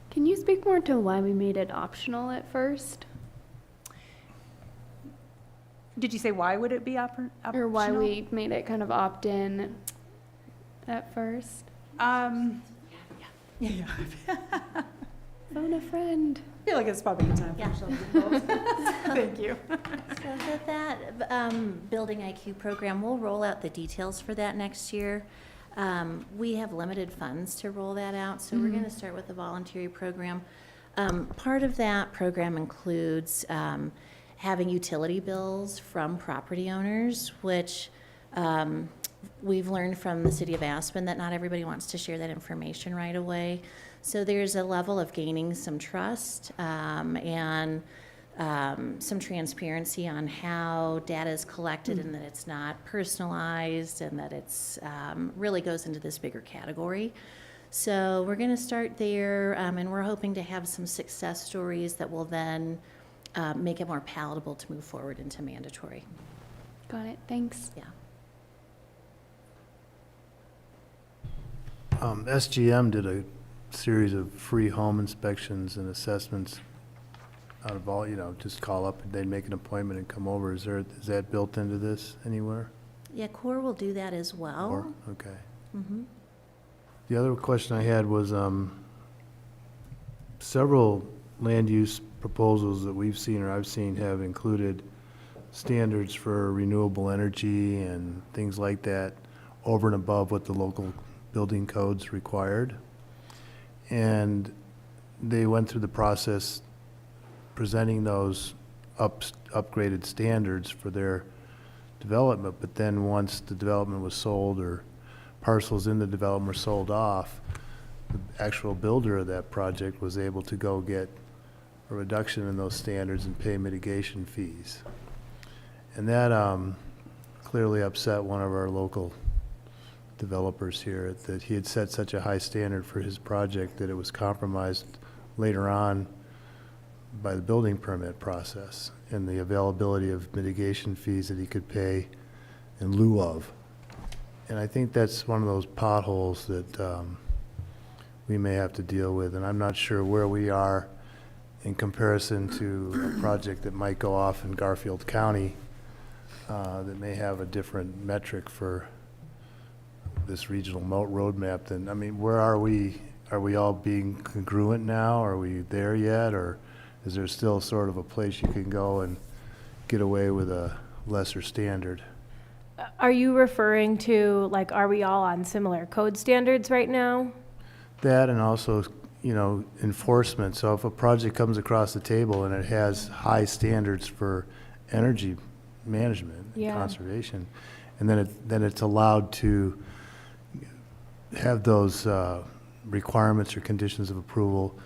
[SPEAKER 7] Can you speak more to why we made it optional at first?
[SPEAKER 15] Did you say why would it be optional?
[SPEAKER 7] Or why we made it kind of opt-in at first?
[SPEAKER 15] Yeah.
[SPEAKER 7] Phone a friend.
[SPEAKER 15] I feel like it's probably a time for something. Thank you.
[SPEAKER 10] So with that Building IQ program, we'll roll out the details for that next year. We have limited funds to roll that out, so we're going to start with the voluntary program. Part of that program includes having utility bills from property owners, which we've learned from the city of Aspen that not everybody wants to share that information right away. So there's a level of gaining some trust and some transparency on how data is collected and that it's not personalized and that it's really goes into this bigger category. So we're going to start there, and we're hoping to have some success stories that will then make it more palatable to move forward into mandatory.
[SPEAKER 7] Got it, thanks.
[SPEAKER 10] Yeah.
[SPEAKER 14] SGM did a series of free home inspections and assessments out of all, just call up and they'd make an appointment and come over. Is that built into this anywhere?
[SPEAKER 10] Yeah, CORE will do that as well.
[SPEAKER 14] Or, okay.
[SPEAKER 10] Mm-hmm.
[SPEAKER 14] The other question I had was, several land use proposals that we've seen or I've seen have included standards for renewable energy and things like that over and above what the local building codes required. And they went through the process presenting those upgraded standards for their development, but then once the development was sold or parcels in the development were sold off, the actual builder of that project was able to go get a reduction in those standards and pay mitigation fees. And that clearly upset one of our local developers here, that he had set such a high standard for his project that it was compromised later on by the building permit process and the availability of mitigation fees that he could pay in lieu of. And I think that's one of those potholes that we may have to deal with, and I'm not sure where we are in comparison to a project that might go off in Garfield County that may have a different metric for this regional roadmap than, where are we? Are we all being congruent now? Are we there yet? Or is there still sort of a place you can go and get away with a lesser standard?
[SPEAKER 16] Are you referring to, are we all on similar code standards right now?
[SPEAKER 14] That, and also, enforcement. So if a project comes across the table and it has high standards for energy management and conservation, and then it's allowed to have those requirements or conditions of approval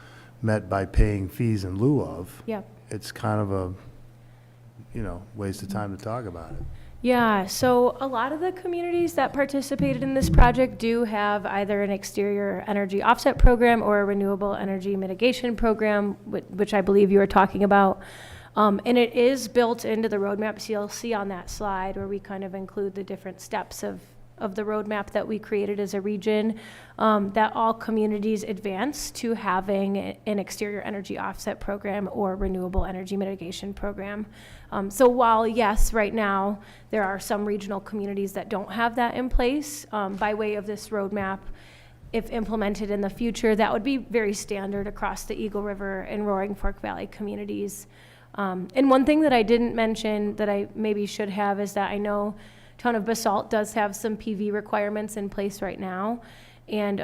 [SPEAKER 14] met by paying fees in lieu of, it's kind of a, waste of time to talk about it.
[SPEAKER 16] Yeah, so a lot of the communities that participated in this project do have either an exterior energy offset program or a renewable energy mitigation program, which I believe you were talking about. And it is built into the roadmap, so you'll see on that slide where we kind of include the different steps of the roadmap that we created as a region, that all communities advance to having an exterior energy offset program or renewable energy mitigation program. So while, yes, right now, there are some regional communities that don't have that in place, by way of this roadmap, if implemented in the future, that would be very standard across the Eagle River and Roaring Fork Valley communities. And one thing that I didn't mention that I maybe should have is that I know Town of Basalt does have some PV requirements in place right now. And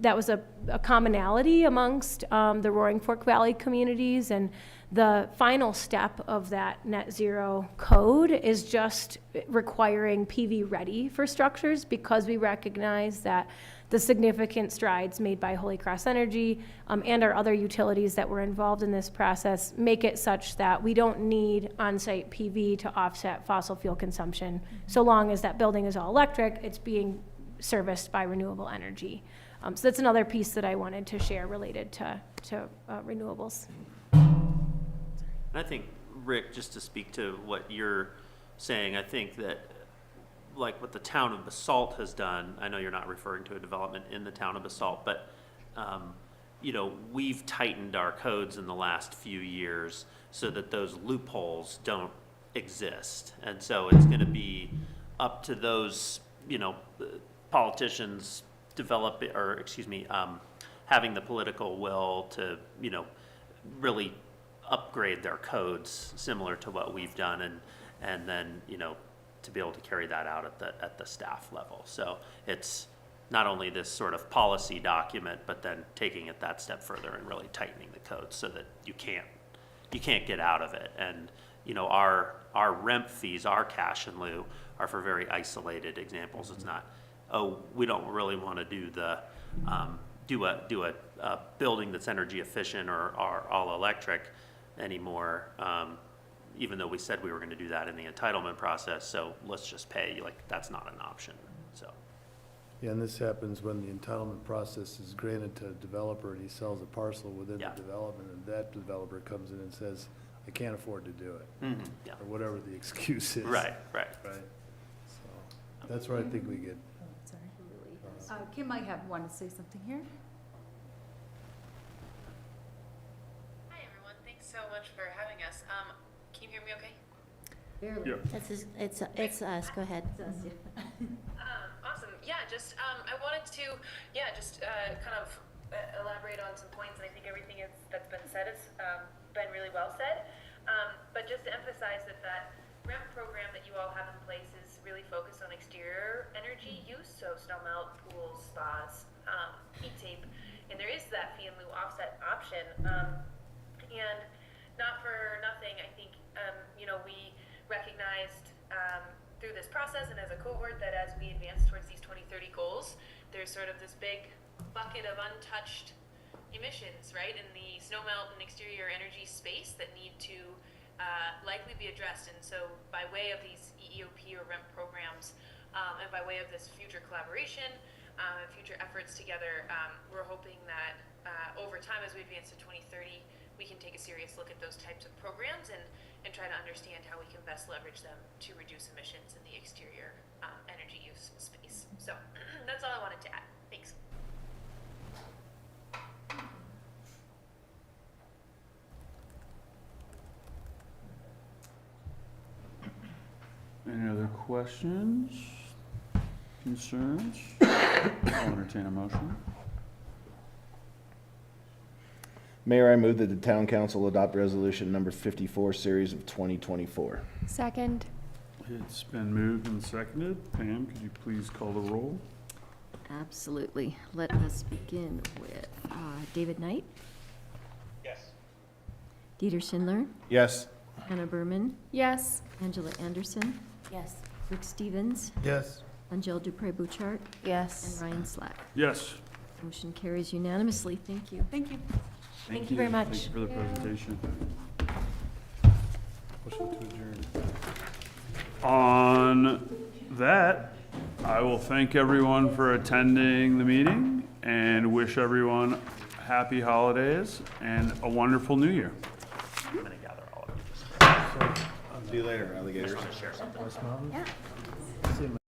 [SPEAKER 16] that was a commonality amongst the Roaring Fork Valley communities. And the final step of that net zero code is just requiring PV ready for structures, because we recognize that the significant strides made by Holy Cross Energy and our other utilities that were involved in this process make it such that we don't need on-site PV to offset fossil fuel consumption. So long as that building is all electric, it's being serviced by renewable energy. So that's another piece that I wanted to share related to renewables.
[SPEAKER 4] And I think, Rick, just to speak to what you're saying, I think that like what the town of Basalt has done, I know you're not referring to a development in the town of Basalt, but you know, we've tightened our codes in the last few years so that those loopholes don't exist. And so it's going to be up to those, you know, politicians develop, or excuse me, having the political will to, you know, really upgrade their codes similar to what we've done, and then, you know, to be able to carry that out at the staff level. So it's not only this sort of policy document, but then taking it that step further and really tightening the code so that you can't get out of it. And you know, our REMP fees, our cash in lieu, are for very isolated examples. It's not, oh, we don't really want to do the do a building that's energy efficient or all electric anymore. Even though we said we were going to do that in the entitlement process, so let's just pay, like, that's not an option, so.
[SPEAKER 14] Yeah, and this happens when the entitlement process is granted to a developer and he sells a parcel within the development, and that developer comes in and says, I can't afford to do it.
[SPEAKER 4] Mm-hmm. Yeah.
[SPEAKER 14] Or whatever the excuse is.
[SPEAKER 4] Right.
[SPEAKER 14] So, that's where I think we get.
[SPEAKER 17] Kim might want to say something here.
[SPEAKER 18] Hi, everyone. Thanks so much for having us. Can you hear me okay?
[SPEAKER 10] Barely.
[SPEAKER 1] Yeah.
[SPEAKER 10] It's us, go ahead.
[SPEAKER 18] Awesome. Yeah, just I wanted to, kind of elaborate on some points, and I think everything that's been said has been really well said. But just to emphasize that REMP program that you all have in place is really focused on exterior energy use, so snow melt, pools, spas, heat tape, and there is that fee in lieu offset option. And not for nothing, I think, we recognized through this process and as a cohort that as we advance towards these 2030 goals, there's sort of this big bucket of untouched emissions, right, in the snow melt and exterior energy space that need to likely be addressed. And so by way of these EEOP or REMP programs, and by way of this future collaboration and future efforts together, we're hoping that over time as we advance to 2030, we can take a serious look at those types of programs and try to understand how we can best leverage them to reduce emissions in the exterior energy use space. So that's all I wanted to add. Thanks.
[SPEAKER 1] Any other questions, concerns? I'll entertain a motion.
[SPEAKER 3] Mayor, I move that the town council adopt resolution number 54, series of 2024.
[SPEAKER 7] Second.
[SPEAKER 1] It's been moved and seconded. Pam, could you please call the roll?
[SPEAKER 2] Absolutely. Let us begin with David Knight,
[SPEAKER 12] Yes.
[SPEAKER 2] Dieter Schindler,
[SPEAKER 3] Yes.
[SPEAKER 2] Hannah Berman,
[SPEAKER 7] Yes.
[SPEAKER 2] Angela Anderson,
[SPEAKER 10] Yes.
[SPEAKER 2] Rick Stevens,
[SPEAKER 14] Yes.
[SPEAKER 2] Angel Dupre-Bouchard, and
[SPEAKER 10] Yes.
[SPEAKER 2] Ryan Slack.
[SPEAKER 1] Yes.
[SPEAKER 2] Motion carries unanimously. Thank you.
[SPEAKER 15] Thank you.
[SPEAKER 2] Thank you very much.
[SPEAKER 1] Thank you for the presentation.
[SPEAKER 14] Motion to adjourn.
[SPEAKER 1] On that, I will thank everyone for attending the meeting and wish everyone happy holidays and a wonderful new year.
[SPEAKER 4] I'm going to gather all of you.
[SPEAKER 3] See you later, alligators.
[SPEAKER 4] Just want to share something.
[SPEAKER 14] West Mountain?
[SPEAKER 2] Yeah.
[SPEAKER 14] See you,